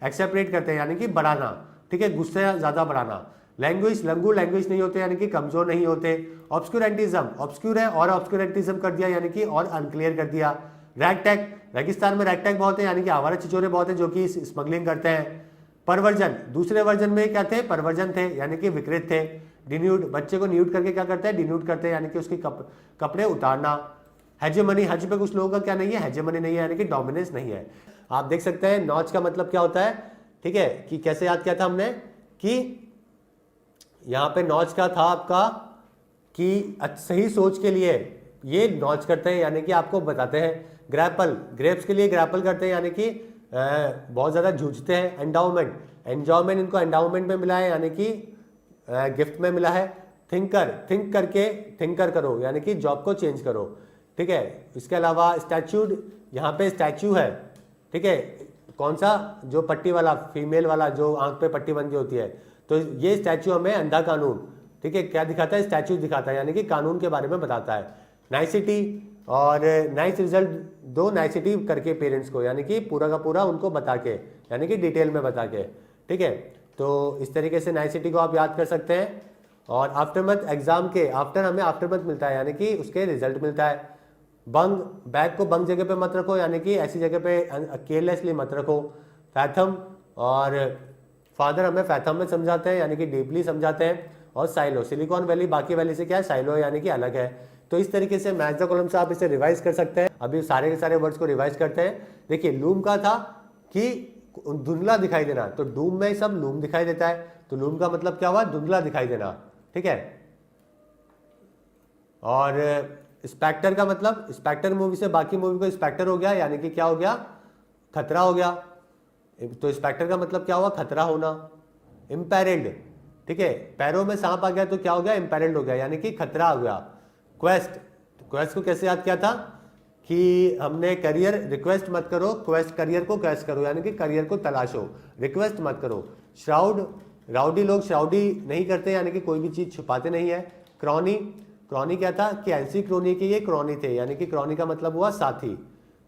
एक्सेपरेट करते हैं यानी कि बढ़ाना, ठीक है, गुस्से ज़्यादा बढ़ाना। लैंग्वेज, लंगू लैंग्वेज नहीं होते यानी कि कमजोर नहीं होते। ऑब्सक्यूरेंटिज्म, ऑब्सक्यूर है और ऑब्सक्यूरेंटिज्म कर दिया यानी कि और अनक्लियर कर दिया। रैगटैग, रेगिस्तान में रैगटैग बहुत है यानी कि आवारा छिछोरे बहुत है जो कि स्मगलिंग करते हैं। परवर्जन, दूसरे वर्जन में क्या थे, परवर्जन थे यानी कि विकृत थे। डिन्यूड, बच्चे को न्यूड करके क्या करते हैं, डिन्यूड करते हैं यानी कि उसके कपड़े उतारना। हेजेमनी, हज पे कुछ लोगों का क्या नहीं है, हेजेमनी नहीं है यानी कि डोमिनेंस नहीं है। आप देख सकते हैं नॉच का मतलब क्या होता है, ठीक है, कि कैसे याद किया था हमने कि यहाँ पे नॉच का था आपका कि सही सोच के लिए ये नॉच करते हैं यानी कि आपको बताते हैं। ग्रैपल, ग्रेप्स के लिए ग्रैपल करते हैं यानी कि बहुत ज़्यादा जूझते हैं। एंडाउमेंट, एंजॉयमेंट इनको एंडाउमेंट में मिला है यानी कि गिफ्ट में मिला है। थिंकर, थिंक करके थिंकर करो यानी कि जॉब को चेंज करो, ठीक है। इसके अलावा स्टैच्यूड, यहाँ पे स्टैच्यू है, ठीक है, कौन सा, जो पट्टी वाला, फीमेल वाला जो आंख पे पट्टी बन के होती है, तो ये स्टैच्यू हमें अंधा कानून, ठीक है, क्या दिखाता है, स्टैच्यू दिखाता है यानी कि कानून के बारे में बताता है। नाइसिटी और नाइस रिजल्ट दो, नाइसिटी करके पेरेंट्स को यानी कि पूरा का पूरा उनको बता के यानी कि डिटेल में बता के, ठीक है। तो इस तरीके से नाइसिटी को आप याद कर सकते हैं। और आफ्टरमथ, एग्जाम के आफ्टर हमें आफ्टरमथ मिलता है यानी कि उसके रिजल्ट मिलता है। बंग, बैग को बंग जगह पे मत रखो यानी कि ऐसी जगह पे केयरलेसली मत रखो। फैथम और फादर हमें फैथम में समझाते हैं यानी कि डीपली समझाते हैं। और साइलो, सिलिकॉन वैली बाकी वैली से क्या है, साइलो यानी कि अलग है। तो इस तरीके से मैच द कॉलम से आप इसे रिवाइज कर सकते हैं। अभी सारे के सारे वर्ड्स को रिवाइज करते हैं। देखिए लूम का था कि धुंधला दिखाई देना, तो डूम में सब लूम दिखाई देता है, तो लूम का मतलब क्या हुआ, धुंधला दिखाई देना, ठीक है। और स्पेक्टर का मतलब, स्पेक्टर मूवी से बाकी मूवी को स्पेक्टर हो गया यानी कि क्या हो गया, खतरा हो गया। तो स्पेक्टर का मतलब क्या हुआ, खतरा होना। इम्पेरिल्ड, ठीक है, पैरों में सांप आ गया तो क्या हो गया, इम्पेरिल्ड हो गया यानी कि खतरा हो गया। क्वेस्ट, क्वेस्ट को कैसे याद किया था कि हमने करियर, रिक्वेस्ट मत करो, क्वेस्ट, करियर को क्वेस्ट करो यानी कि करियर को तलाशो, रिक्वेस्ट मत करो। श्राउड, राउडी लोग श्राउडी नहीं करते यानी कि कोई भी चीज छुपाते नहीं है। क्रॉनी, क्रॉनी क्या था कि एंसी क्रोनी के ये क्रॉनी थे यानी कि क्रॉनी का मतलब हुआ साथी।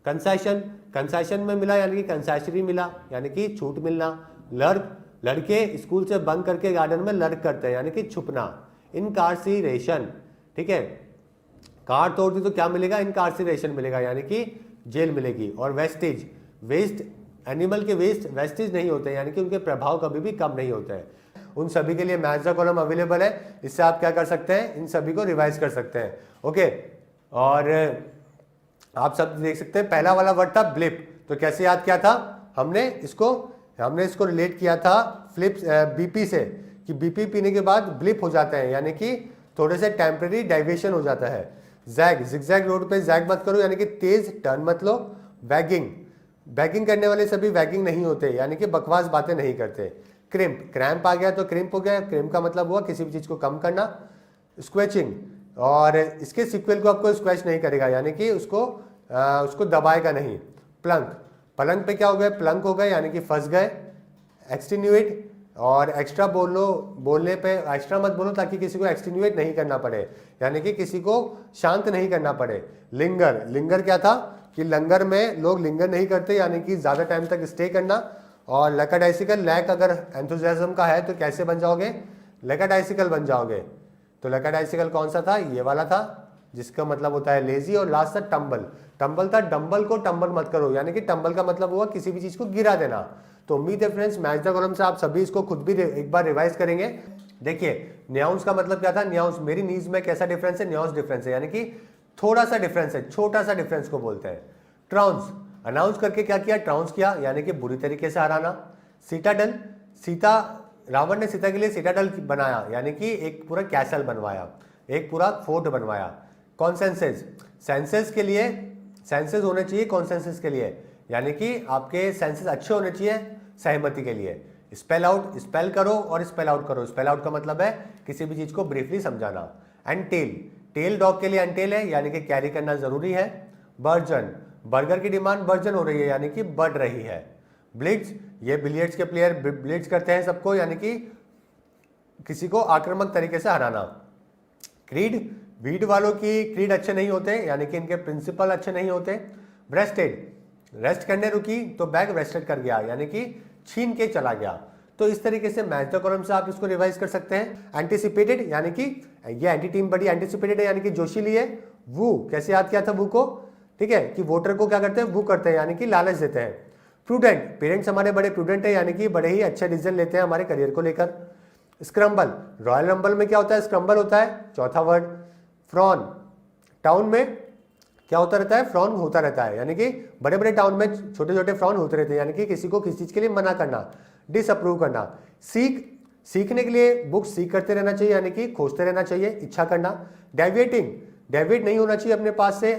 कंसेशन, कंसेशन में मिला यानी कि कंसेशनरी मिला यानी कि छूट मिलना। लर्क, लड़के स्कूल से बंक करके गार्डन में लर्क करते हैं यानी कि छुपना। इनकार्सिरेशन, ठीक है, कार तोड़ दी तो क्या मिलेगा, इनकार्सिरेशन मिलेगा यानी कि जेल मिलेगी। और वेस्टेज, वेस्ट, एनिमल के वेस्ट वेस्टेज नहीं होते यानी कि उनके प्रभाव कभी भी कम नहीं होते हैं। उन सभी के लिए मैच द कॉलम अवेलेबल है, इससे आप क्या कर सकते हैं, इन सभी को रिवाइज कर सकते हैं। ओके, और आप सब देख सकते हैं पहला वाला वर्ड था ब्लिप, तो कैसे याद किया था हमने इसको रिलेट किया था फ्लिप बीपी से, कि बीपी पीने के बाद ब्लिप हो जाते हैं यानी कि थोड़े से टेम्परेरी डाइवेशन हो जाता है। जैग, जिगजैग रोड पे जैग मत करो यानी कि तेज टर्न मत लो। वैगिंग, वैगिंग करने वाले सभी वैगिंग नहीं होते यानी कि बकवास बातें नहीं करते। क्रिम्प, क्रैम्प आ गया तो क्रिम्प हो गया, क्रिम्प का मतलब हुआ किसी भी चीज को कम करना। स्क्वेचिंग, और इसके सिक्वल को आपको स्क्वेच नहीं करेगा यानी कि उसको दबाएगा नहीं। प्लंक, पलंग पे क्या हो गया, प्लंक हो गए यानी कि फंस गए। एक्सटीन्यूएट, और एक्स्ट्रा बोलने पे एक्स्ट्रा मत बोलो ताकि किसी को एक्सटीन्यूएट नहीं करना पड़े यानी कि किसी को शांत नहीं करना पड़े। लिंगर, लिंगर क्या था कि लंगर में लोग लिंगर नहीं करते यानी कि ज्यादा टाइम तक स्टे करना। और लैकाडाइसिकल, लैक अगर एंथुजियाज्म का है तो कैसे बन जाओगे, लैकाडाइसिकल बन जाओगे। तो लैकाडाइसिकल कौन सा था, ये वाला था जिसका मतलब होता है लेजी। और लास्ट था टम्बल, टम्बल था, डम्बल को टम्बल मत करो यानी कि टम्बल का मतलब हुआ किसी भी चीज को गिरा देना। तो उम्मीद है फ्रेंड्स मैच द कॉलम से आप सभी इसको खुद भी एक बार रिवाइज करेंगे। देखिए न्याउंस का मतलब क्या था, न्याउंस, मेरी नीज में कैसा डिफरेंस है, न्याउंस डिफरेंस है यानी कि थोड़ा सा डिफरेंस है, छोटा सा डिफरेंस को बोलते हैं। ट्राउंस, अनाउंस करके क्या किया, ट्राउंस किया यानी कि बुरी तरीके से हराना। सीटाडल, सीता, रावण ने सीता के लिए सीटाडल बनाया यानी कि एक पूरा कैसल बनवाया, एक पूरा फोर्ट बनवाया। कॉन्सेंसस, सेंसेस के लिए, सेंसेस होने चाहिए कॉन्सेंसस के लिए यानी कि आपके सेंसेस अच्छे होने चाहिए सहमति के लिए। स्पेल आउट, स्पेल करो और स्पेल आउट करो, स्पेल आउट का मतलब है किसी भी चीज को ब्रीफली समझाना। एंड टेल, टेल डॉग के लिए अनटेल है यानी कि कैरी करना जरूरी है। बर्जन, बर्गर की डिमांड बर्जन हो रही है यानी कि बढ़ रही है। ब्लिट्स, ये बिलियर्ड्स के प्लेयर ब्लिट्स करते हैं सबको यानी कि किसी को आक्रामक तरीके से हराना। क्रीड, वीड वालों की क्रीड अच्छे नहीं होते, यानी कि इनके प्रिंसिपल अच्छे नहीं होते। ब्रेस्टेड, रेस्ट करने रुकी तो बैग वेस्टेड कर गया, यानी कि छीन के चला गया। तो इस तरीके से मैच द कॉलम से आप इसको रिवाइज कर सकते हैं। एंटिसिपेटेड, यानी कि ये एंटी टीम बड़ी एंटिसिपेटेड है, यानी कि जोशीली है। वो कैसे याद किया था वो को, ठीक है, कि वोटर को क्या करते हैं, वो करते हैं, यानी कि लालच देते हैं। प्रूडेंट, पेरेंट्स हमारे बड़े प्रूडेंट है, यानी कि बड़े ही अच्छे डिसीजन लेते हैं हमारे करियर को लेकर। स्क्रम्बल, रॉयल रंबल में क्या होता है, स्क्रम्बल होता है, चौथा वर्ड। फ्रॉन, टाउन में क्या होता रहता है, फ्रॉन होता रहता है, यानी कि बड़े बड़े टाउन में छोटे छोटे फ्रॉन होते रहते हैं, यानी कि किसी को किसी चीज के लिए मना करना, डिसअप्रूव करना। सीख, सीखने के लिए बुक सीख करते रहना चाहिए, यानी कि खोजते रहना चाहिए, इच्छा करना। डेविएटिंग, डेविएट नहीं होना चाहिए अपने पास से,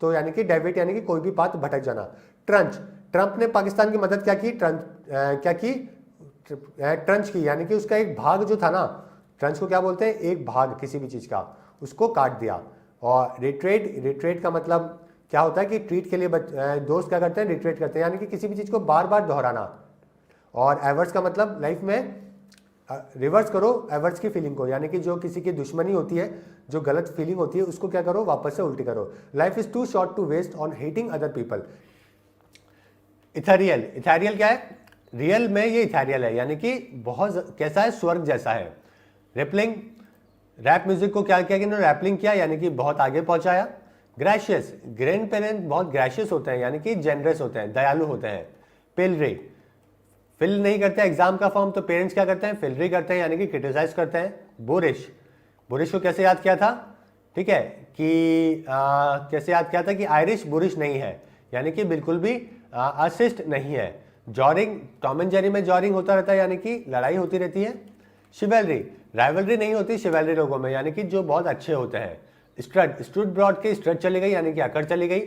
तो यानी कि डेविएट यानी कि कोई भी बात भटक जाना। ट्रंच, ट्रंप ने पाकिस्तान की मदद क्या की, ट्रंच की, यानी कि उसका एक भाग जो था ना, ट्रंच को क्या बोलते हैं, एक भाग किसी भी चीज का, उसको काट दिया। और रिट्रेट, रिट्रेट का मतलब क्या होता है कि ट्रीट के लिए दोस्त क्या करते हैं, रिट्रेट करते हैं, यानी कि किसी भी चीज को बार बार दोहराना। और एवर्स का मतलब लाइफ में रिवर्स करो एवर्स की फीलिंग को, यानी कि जो किसी की दुश्मनी होती है, जो गलत फीलिंग होती है, उसको क्या करो, वापस से उल्टी करो। Life is too short to waste on hating other people. Ethereal, ethereal क्या है, रियल में ये इथेरियल है, यानी कि बहुत कैसा है, स्वर्ग जैसा है। रिपलिंग, रैप म्यूजिक को क्या किया कि इन्होंने रैपलिंग किया, यानी कि बहुत आगे पहुंचाया। ग्रेशियस, ग्रैंड पेरेंट बहुत ग्रेशियस होते हैं, यानी कि जेनरस होते हैं, दयालु होते हैं। पिलरी, फिल नहीं करते एग्जाम का फॉर्म, तो पेरेंट्स क्या करते हैं, फिलरी करते हैं, यानी कि क्रिटिसाइज करते हैं। बोरिश, बोरिश को कैसे याद किया था, ठीक है, कि कैसे याद किया था कि आयरिश बुरिश नहीं है, यानी कि बिल्कुल भी अशिष्ट नहीं है। जॉरिंग, टॉम एंड जेरी में जॉरिंग होता रहता है, यानी कि लड़ाई होती रहती है। शिवेलरी, राइवलरी नहीं होती शिवेलरी लोगों में, यानी कि जो बहुत अच्छे होते हैं। स्ट्रट, स्टूड ब्रॉड के स्ट्रट चली गई, यानी कि अकड़ चली गई।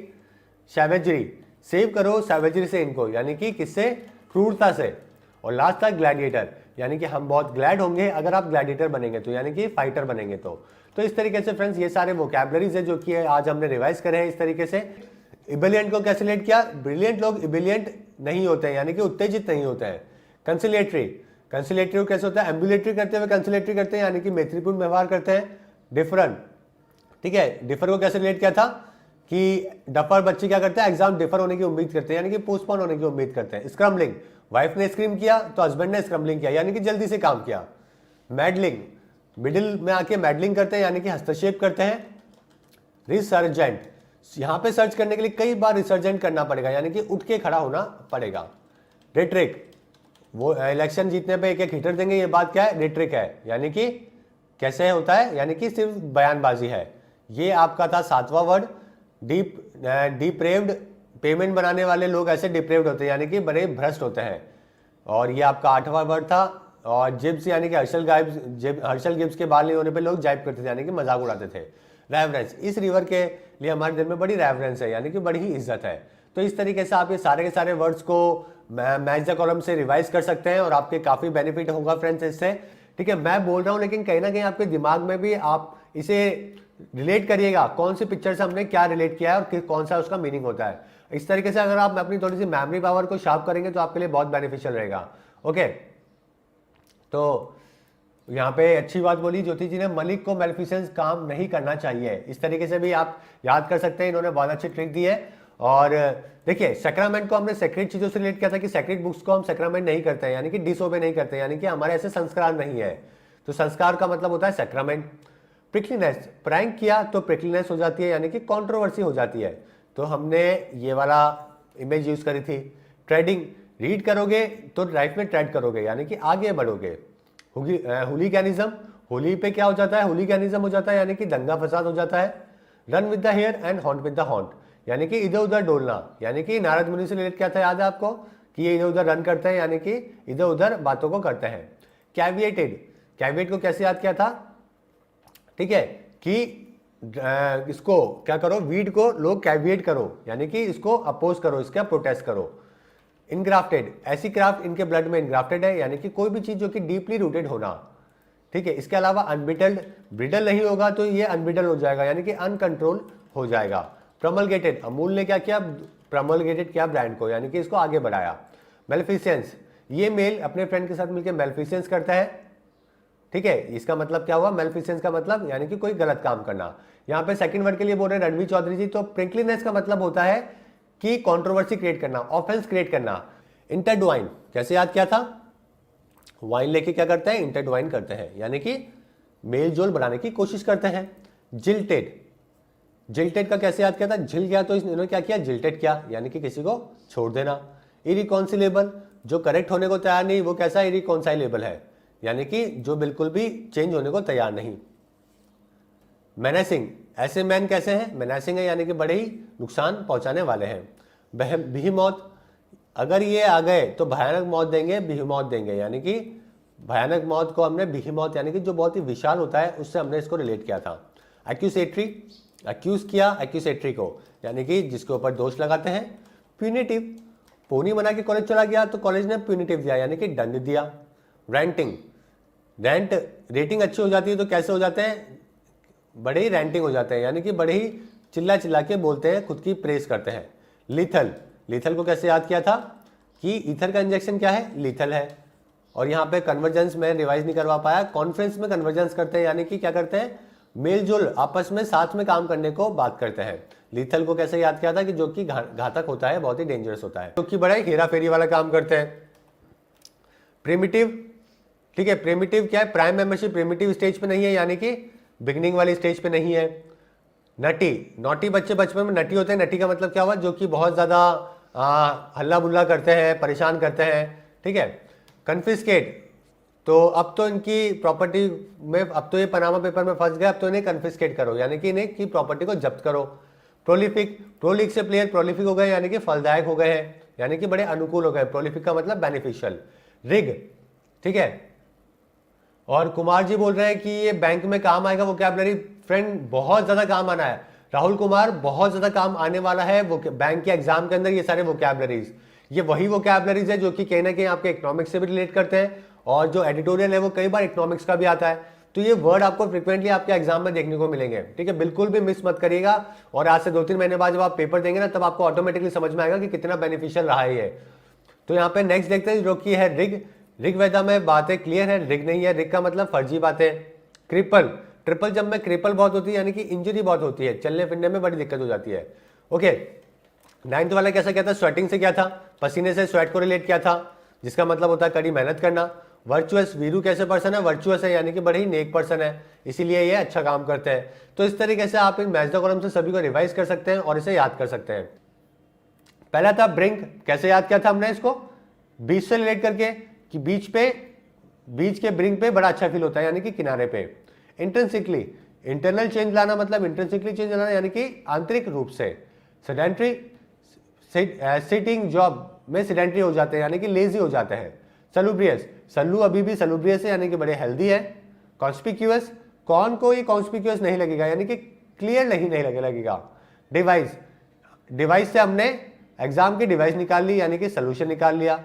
सैवेजरी, सेव करो सैवेजरी से इनको, यानी कि किससे, क्रूरता से। और लास्ट था ग्लैडिएटर, यानी कि हम बहुत ग्लैड होंगे अगर आप ग्लैडिएटर बनेंगे तो, यानी कि फाइटर बनेंगे तो इस तरीके से फ्रेंड्स ये सारे वोकैबुलरीज है जो कि आज हमने रिवाइज करे हैं इस तरीके से। इबिलियंट को कैसे लेट किया, ब्रिलियंट लोग इबिलियंट नहीं होते हैं, यानी कि उत्तेजित नहीं होते हैं। कंसिलेटरी, कंसिलेटरी कैसे होता है, एम्बुलेटरी करते हुए कंसिलेटरी करते हैं, यानी कि मैत्रीपूर्ण व्यवहार करते हैं। डिफरेंट, ठीक है, डिफर को कैसे रिलेट किया था कि डफर बच्चे क्या करते हैं, एग्जाम डिफर होने की उम्मीद करते हैं, यानी कि पोस्टपोन होने की उम्मीद करते हैं। स्क्रम्बलिंग, वाइफ ने स्क्रीम किया तो हस्बैंड ने स्क्रम्बलिंग किया, यानी कि जल्दी से काम किया। मैडलिंग, मिडिल में आके मैडलिंग करते हैं, यानी कि हस्तक्षेप करते हैं। रिसर्जेंट, यहां पे सर्च करने के लिए कई बार रिसर्जेंट करना पड़ेगा, यानी कि उठ के खड़ा होना पड़ेगा। रेट्रिक, वो इलेक्शन जीतने पे एक एक हिटर देंगे, ये बात क्या है, रेट्रिक है, यानी कि कैसे होता है, यानी कि सिर्फ बयानबाजी है। ये आपका था 7वां वर्ड। डिप्रेव्ड, पेमेंट बनाने वाले लोग ऐसे डिप्रेव्ड होते हैं, यानी कि बड़े भ्रष्ट होते हैं। और ये आपका 8वां वर्ड था। और जिब्स, यानी कि हर्षल गिब्स के बाल नहीं होने पे लोग जाइब करते थे, यानी कि मजाक उड़ाते थे। रेवरेंस, इस रिवर के लिए हमारे दिल में बड़ी रेवरेंस है, यानी कि बड़ी ही इज्जत है। तो इस तरीके से आप ये सारे के सारे वर्ड्स को मैच द कॉलम से रिवाइज कर सकते हैं और आपके काफी बेनिफिट होगा फ्रेंड्स इससे, ठीक है। मैं बोल रहा हूं लेकिन कहीं ना कहीं आपके दिमाग में भी आप इसे रिलेट करिएगा, कौन सी पिक्चर से हमने क्या रिलेट किया है और कौन सा उसका मीनिंग होता है। इस तरीके से अगर आप अपनी थोड़ी सी मेमोरी पावर को शार्प करेंगे तो आपके लिए बहुत बेनिफिशियल रहेगा। ओके, तो यहाँ पे अच्छी बात बोली ज्योति जी ने, मलिक को मेलेफिसेंस काम नहीं करना चाहिए, इस तरीके से भी आप याद कर सकते हैं, इन्होंने बहुत अच्छी ट्रिक दी है। और देखिए सैक्रामेंट को हमने सेक्रेट चीजों से रिलेट किया था कि सेक्रेट बुक्स को हम सैक्रामेंट नहीं करते हैं, यानी कि डिसओबे नहीं करते हैं, यानी कि हमारे ऐसे संस्कार नहीं है, तो संस्कार का मतलब होता है सैक्रामेंट। प्रिकलीनेस, प्रैंक किया तो प्रिकलीनेस हो जाती है, यानी कि कंट्रोवर्सी हो जाती है, तो हमने ये वाला इमेज यूज करी थी। ट्रेडिंग, रीड करोगे तो लाइफ में ट्रेड करोगे, यानी कि आगे बढ़ोगे। हुलीगैनिज्म, होली पे क्या हो जाता है, हुलीगैनिज्म हो जाता है, यानी कि दंगा फसाद हो जाता है। Run with the hare and hunt with the hound, यानी कि इधर उधर डोलना, यानी कि नारद मुनि से रिलेट किया था, याद है आपको कि ये इधर उधर रन करते हैं, यानी कि इधर उधर बातों को करते हैं। कैविएटेड, कैविएट को कैसे याद किया था, ठीक है, कि इसको क्या करो, वीड को लोग कैविएट करो, यानी कि इसको अपोज करो, इसका प्रोटेस्ट करो। इनग्राफ्टेड, ऐसी क्राफ्ट इनके ब्लड में इनग्राफ्टेड है, यानी कि कोई भी चीज जो कि डीपली रूटेड होना, ठीक है। इसके अलावा अनबिटल्ड, ब्रिडल नहीं होगा तो ये अनबिटल हो जाएगा, यानी कि अनकंट्रोल हो जाएगा। प्रमलगेटेड, अमूल ने क्या किया, प्रमलगेटेड किया ब्रांड को, यानी कि इसको आगे बढ़ाया। मेलेफिसेंस, ये मेल अपने फ्रेंड के साथ मिलकर मेलेफिसेंस करता है, ठीक है, इसका मतलब क्या हुआ, मेलिफिसेंस का मतलब यानी कि कोई गलत काम करना। यहाँ पे सेकंड वर्ड के लिए बोल रहे हैं रणवीर चौधरी जी, तो प्रिंकलीनेस का मतलब होता है कि कंट्रोवर्सी क्रिएट करना, ऑफेंस क्रिएट करना। इंटरड्वाइन कैसे याद किया था, वाइन लेके क्या करते हैं, इंटरड्वाइन करते हैं, यानी कि मेल जोल बनाने की कोशिश करते हैं। जिल्टेड, जिल्टेड का कैसे याद किया था, झिल गया तो इन्होंने क्या किया, जिल्टेड किया, यानी कि किसी को छोड़ देना। इरिकॉन्सिलेबल, जो करेक्ट होने को तैयार नहीं, वो कैसा इरिकॉन्साइलेबल है, यानी कि जो बिल्कुल भी चेंज होने को तैयार नहीं। मेनेसिंग, ऐसे मैन कैसे हैं, मेनेसिंग है यानी कि बड़े ही नुकसान पहुंचाने वाले हैं। बिहीमौत, अगर ये आ गए तो भयानक मौत देंगे, बिहीमौत देंगे, यानी कि भयानक मौत को हमने बिहीमौत यानी कि जो बहुत ही विशाल होता है उससे हमने इसको रिलेट किया था। एक्यूसेटरी, एक्यूज किया एक्यूसेटरी को, यानी कि जिसके ऊपर दोष लगाते हैं। प्यूनिटिव, पोनी बना के कॉलेज चला गया तो कॉलेज ने प्यूनिटिव दिया, यानी कि दंड दिया। रेंटिंग, रेंट, रेटिंग अच्छी हो जाती है तो कैसे हो जाते हैं, बड़े ही रेंटिंग हो जाते हैं, यानी कि बड़े ही चिल्ला चिल्ला के बोलते हैं, खुद की प्रेस करते हैं। लीथल, लीथल को कैसे याद किया था कि ईथर का इंजेक्शन क्या है, लीथल है। और यहाँ पे कन्वर्जेंस में रिवाइज नहीं करवा पाया, कॉन्फ्रेंस में कन्वर्जेंस करते हैं, यानी कि क्या करते हैं, मेल जोल आपस में साथ में काम करने को बात करते हैं। लीथल को कैसे याद किया था कि जो कि घातक होता है, बहुत ही डेंजरस होता है, जो कि बड़ा ही हेरा फेरी वाला काम करते हैं। प्रिमिटिव, ठीक है, प्रिमिटिव क्या है, प्राइम मेंबरशिप प्रिमिटिव स्टेज पे नहीं है, यानी कि बिगिनिंग वाली स्टेज पे नहीं है। नटी, नोटी बच्चे बचपन में नटी होते हैं, नटी का मतलब क्या हुआ, जो कि बहुत ज्यादा हल्ला बुल्ला करते हैं, परेशान करते हैं, ठीक है। कन्फिस्केट, तो अब तो इनकी प्रॉपर्टी में, अब तो ये पनामा पेपर में फंस गए, अब तो इन्हें कन्फिस्केट करो, यानी कि इन्हें की प्रॉपर्टी को जब्त करो। प्रोलिफिक, प्रोलिक से प्लेयर प्रोलिफिक हो गए, यानी कि फलदायक हो गए हैं, यानी कि बड़े अनुकूल हो गए, प्रोलिफिक का मतलब बेनिफिशियल। रिग, ठीक है, और कुमार जी बोल रहे हैं कि ये बैंक में काम आएगा वोकैबुलरी, फ्रेंड बहुत ज्यादा काम आना है, राहुल कुमार बहुत ज्यादा काम आने वाला है वो बैंक के एग्जाम के अंदर, ये सारे वोकैबुलरीज, ये वही वोकैबुलरीज है जो कि कहीं ना कहीं आपके इकोनॉमिक्स से भी रिलेट करते हैं, और जो एडिटोरियल है वो कई बार इकोनॉमिक्स का भी आता है, तो ये वर्ड आपको फ्रिक्वेंटली आपके एग्जाम में देखने को मिलेंगे, ठीक है, बिल्कुल भी मिस मत करिएगा। और आज से 2-3 महीने बाद जब आप पेपर देंगे ना, तब आपको ऑटोमेटिकली समझ में आएगा कि कितना बेनिफिशियल रहा है ये। तो यहाँ पे नेक्स्ट देखते हैं जो कि है रिग, ऋग वेदा में बातें क्लियर है, रिग नहीं है, रिग का मतलब फर्जी बातें। क्रिपल, ट्रिपल जब में क्रिपल बहुत होती है, यानी कि इंजरी बहुत होती है, चलने फिरने में बड़ी दिक्कत हो जाती है। ओके, 9th वाला कैसा क्या था, स्वेटिंग से क्या था, पसीने से स्वेट को रिलेट किया था, जिसका मतलब होता है कड़ी मेहनत करना। वर्चुअस, वीरू कैसे पर्सन है, वर्चुअस है, यानी कि बड़े ही नेक पर्सन है, इसीलिए ये अच्छा काम करते हैं। तो इस तरीके से आप इन मैच द कॉलम से सभी को रिवाइज कर सकते हैं और इसे याद कर सकते हैं। पहला था ब्रिंक, कैसे याद किया था हमने इसको, बीच से रिलेट करके, कि बीच पे, बीच के ब्रिंक पे बड़ा अच्छा फील होता है, यानी कि किनारे पे। इंट्रिंसिकली, इंटरनल चेंज लाना मतलब इंट्रिंसिकली चेंज लाना, यानी कि आंतरिक रूप से। सेडेंट्री, सिटिंग जॉब में सेडेंट्री हो जाते हैं, यानी कि लेजी हो जाते हैं। सलूब्रियस, सल्लू अभी भी सलूब्रियस है, यानी कि बड़े हेल्दी है। कॉन्स्पिक्यूअस, कौन को ये कॉन्स्पिक्यूअस नहीं लगेगा, यानी कि क्लियर नहीं लगेगा। डिवाइस, डिवाइस से हमने एग्जाम की डिवाइस निकाल ली, यानी कि सोल्यूशन निकाल लिया।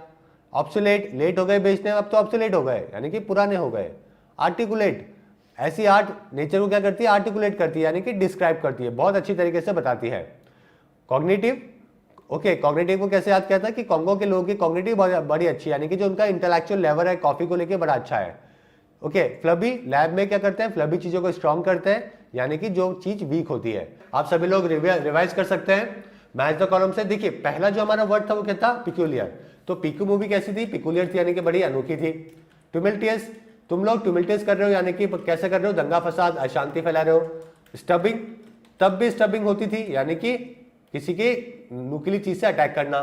ऑब्सोलेट, लेट हो गए बेचने में, अब तो ऑब्सोलेट हो गए, यानी कि पुराने हो गए। आर्टिकुलेट, ऐसी आर्ट नेचर को क्या करती है, आर्टिकुलेट करती है, यानी कि डिस्क्राइब करती है, बहुत अच्छी तरीके से बताती है। कॉग्निटिव, ओके, कॉग्निटिव को कैसे याद किया था कि कांगो के लोगों की कॉग्निटिव बड़ी अच्छी है, यानी कि जो उनका इंटेलेक्चुअल लेवल है कॉफी को लेके बड़ा अच्छा है। ओके, फ्लबी, लैब में क्या करते हैं, फ्लबी चीजों को स्ट्रॉन्ग करते हैं, यानी कि जो चीज वीक होती है। आप सभी लोग रिवाइज कर सकते हैं मैच द कॉलम से। देखिए पहला जो हमारा वर्ड था वो क्या था, पिक्यूलियर, तो पिकू मूवी कैसी थी, पिक्यूलियर थी, यानी कि बड़ी अनोखी थी। ट्यूमिल्टियस, तुम लोग ट्यूमिल्टियस कर रहे हो, यानी कि कैसे कर रहे हो, दंगा फसाद अशांति फैला रहे हो। स्टबिंग, तब भी स्टबिंग होती थी, यानी कि किसी की नुकीली चीज से अटैक करना।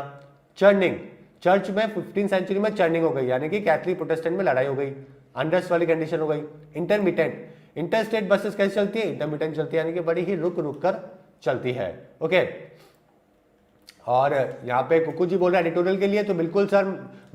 चर्निंग, चर्च में 15th सेंचुरी में चर्निंग हो गई, यानी कि कैथलिक प्रोटेस्टेंट में लड़ाई हो गई, अनरेस्ट वाली कंडीशन हो गई। इंटरमिटेंट, इंटरस्टेट बसेस कैसे चलती है, इंटरमिटेंट चलती है, यानी कि बड़ी ही रुक रुक कर चलती है। ओके, और यहाँ पे कुकू जी बोल रहे हैं एडिटोरियल के लिए, तो बिल्कुल सर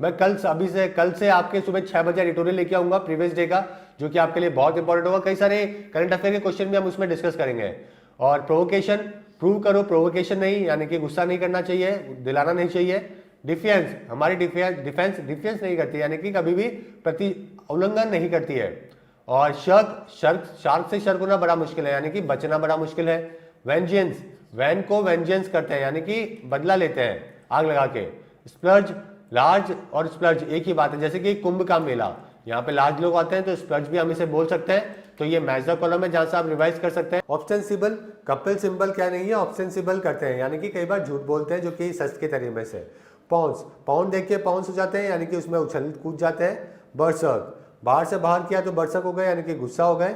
मैं कल से आपके सुबह 6 बजे एडिटोरियल लेके आऊंगा प्रीवियस डे का, जो कि आपके लिए बहुत इंपॉर्टेंट होगा। कई सारे करंट अफेयर के क्वेश्चन भी हम उसमें डिस्कस करेंगे। और प्रोवोकेशन, प्रूव करो, प्रोवोकेशन नहीं, यानी कि गुस्सा नहीं करना चाहिए, दिलाना नहीं चाहिए। डिफेंस, हमारी डिफेंस नहीं करती, यानी कि कभी भी प्रति उल्लंघन नहीं करती है। और शार्क से शर्क होना बड़ा मुश्किल है, यानी कि बचना बड़ा मुश्किल है। वेंजियंस, वैन को वेंजियंस करते हैं, यानी कि बदला लेते हैं आग लगा के। स्प्लर्ज, लार्ज और स्प्लर्ज एक ही बात है, जैसे कि कुंभ का मेला, यहाँ पे लार्ज लोग आते हैं तो स्पर्ज भी हम इसे बोल सकते हैं। तो ये मैच द कॉलम है जहां से आप रिवाइज कर सकते हैं। ऑब्स्टेंसिबल, कपल सिंबल क्या नहीं है, ऑब्स्टेंसिबल करते हैं यानी कि कई बार झूठ बोलते हैं जो कि सच के तरीके से। पाउंस, पाउंड देख के पाउंस हो जाते हैं यानी कि उसमें उछल कूद जाते हैं। बरसक, बाहर से बाहर किया तो बरसक हो गए यानी कि गुस्सा हो गए।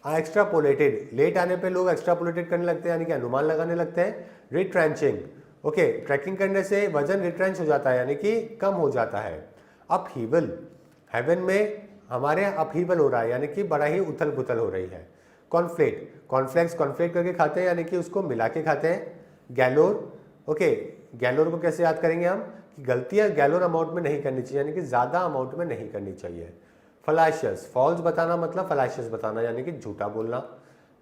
एक्स्ट्रापोलेटेड, लेट आने पे लोग एक्स्ट्रापोलेटेड करने लगते हैं यानी कि अनुमान लगाने लगते हैं। रिट्रेंचिंग, ओके, ट्रैकिंग करने से वजन रिट्रेंच हो जाता है यानी कि कम हो जाता है। अपहीवल, हेवन में हमारे अपहीवल हो रहा है यानी कि बड़ा ही उथल पुथल हो रही है। कॉन्फ्लेक्ट, कॉर्नफ्लेक्स कॉन्फ्लेक्ट करके खाते हैं यानी कि उसको मिला के खाते हैं। गैलोर, ओके, गैलोर को कैसे याद करेंगे हम कि गलतियां गैलोर अमाउंट में नहीं करनी चाहिए यानी कि ज़्यादा अमाउंट में नहीं करनी चाहिए। फलाशियस, फॉल्स बताना मतलब फलाशियस बताना यानी कि झूठा बोलना।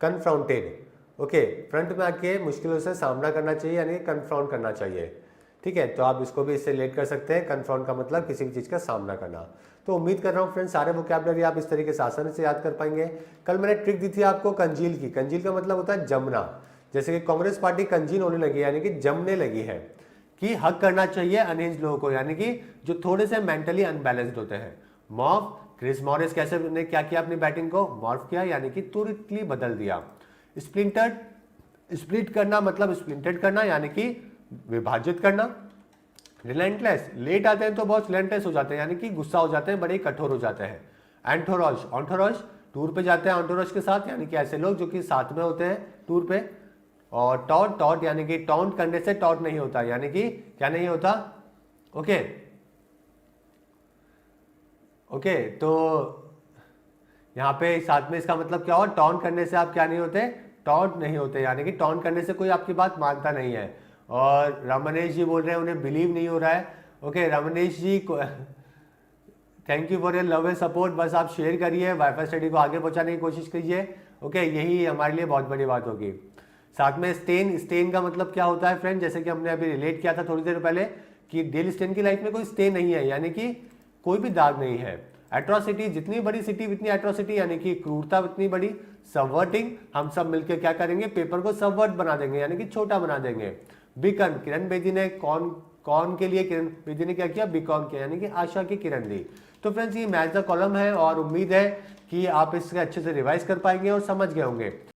कन्फ्रॉन्टेड, ओके, फ्रंट में आके मुश्किलों से सामना करना चाहिए यानी कि कन्फ्रॉन्ट करना चाहिए। ठीक है, तो आप इसको भी इससे रिलेट कर सकते हैं। कन्फ्रॉन्ट का मतलब किसी भी चीज़ का सामना करना। तो उम्मीद कर रहा हूँ फ्रेंड्स सारे वोकैबुलरी आप इस तरीके से आसानी से याद कर पाएंगे। कल मैंने ट्रिक दी थी आपको कंजील की। कंजील का मतलब होता है जमना। जैसे कि कांग्रेस पार्टी कंजील होने लगी यानी कि जमने लगी है कि हक करना चाहिए अनएज लोगों को यानी कि जो थोड़े से मेंटली अनबैलेंस्ड होते हैं। मॉर्फ, क्रिस मॉरिस कैसे ने क्या किया अपनी बैटिंग को मॉर्फ किया यानी कि तुरंतली बदल दिया। स्प्लिंटर्ड, स्प्लिट करना मतलब स्प्लिंटेड करना यानी कि विभाजित करना। रिलेंटलेस, लेट आते हैं तो बहुत रिलेंटलेस हो जाते हैं यानी कि गुस्सा हो जाते हैं, बड़े कठोर हो जाते हैं। एंथोरॉज, ऑन्थोरॉज, टूर पे जाते हैं ऑन्थोरॉज के साथ यानी कि ऐसे लोग जो कि साथ में होते हैं टूर पे। और टॉट, टॉट यानी कि टॉन्ट करने से टॉट नहीं होता यानी कि क्या नहीं होता, ओके ओके। तो यहाँ पे साथ में इसका मतलब क्या हो, टॉन्ट करने से आप क्या नहीं होते, टॉन्ट नहीं होते यानी कि टॉन्ट करने से कोई आपकी बात मानता नहीं है। और रमनेश जी बोल रहे हैं उन्हें बिलीव नहीं हो रहा है। ओके रमनेश जी को thank you for your love and support. बस आप शेयर करिए, वाईफाई स्टडी को आगे पहुंचाने की कोशिश कीजिए। ओके यही हमारे लिए बहुत बड़ी बात होगी। साथ में स्टेन, स्टेन का मतलब क्या होता है फ्रेंड, जैसे कि हमने अभी रिलेट किया था थोड़ी देर पहले कि डेल स्टेन की लाइफ में कोई स्टे नहीं है यानी कि कोई भी दाग नहीं है। एट्रोसिटी, जितनी बड़ी सिटी उतनी एट्रोसिटी यानी कि क्रूरता उतनी बड़ी। सबवर्टिंग, हम सब मिलकर क्या करेंगे, पेपर को सबवर्ट बना देंगे यानी कि छोटा बना देंगे। बिकन, किरण बेदी ने कौन के लिए किरण बेदी ने क्या किया, बिकॉन किया यानी कि आशा की किरण दी। तो फ्रेंड्स ये मैच द कॉलम है और उम्मीद है कि आप इसके अच्छे से रिवाइज कर पाएंगे और समझ गए होंगे।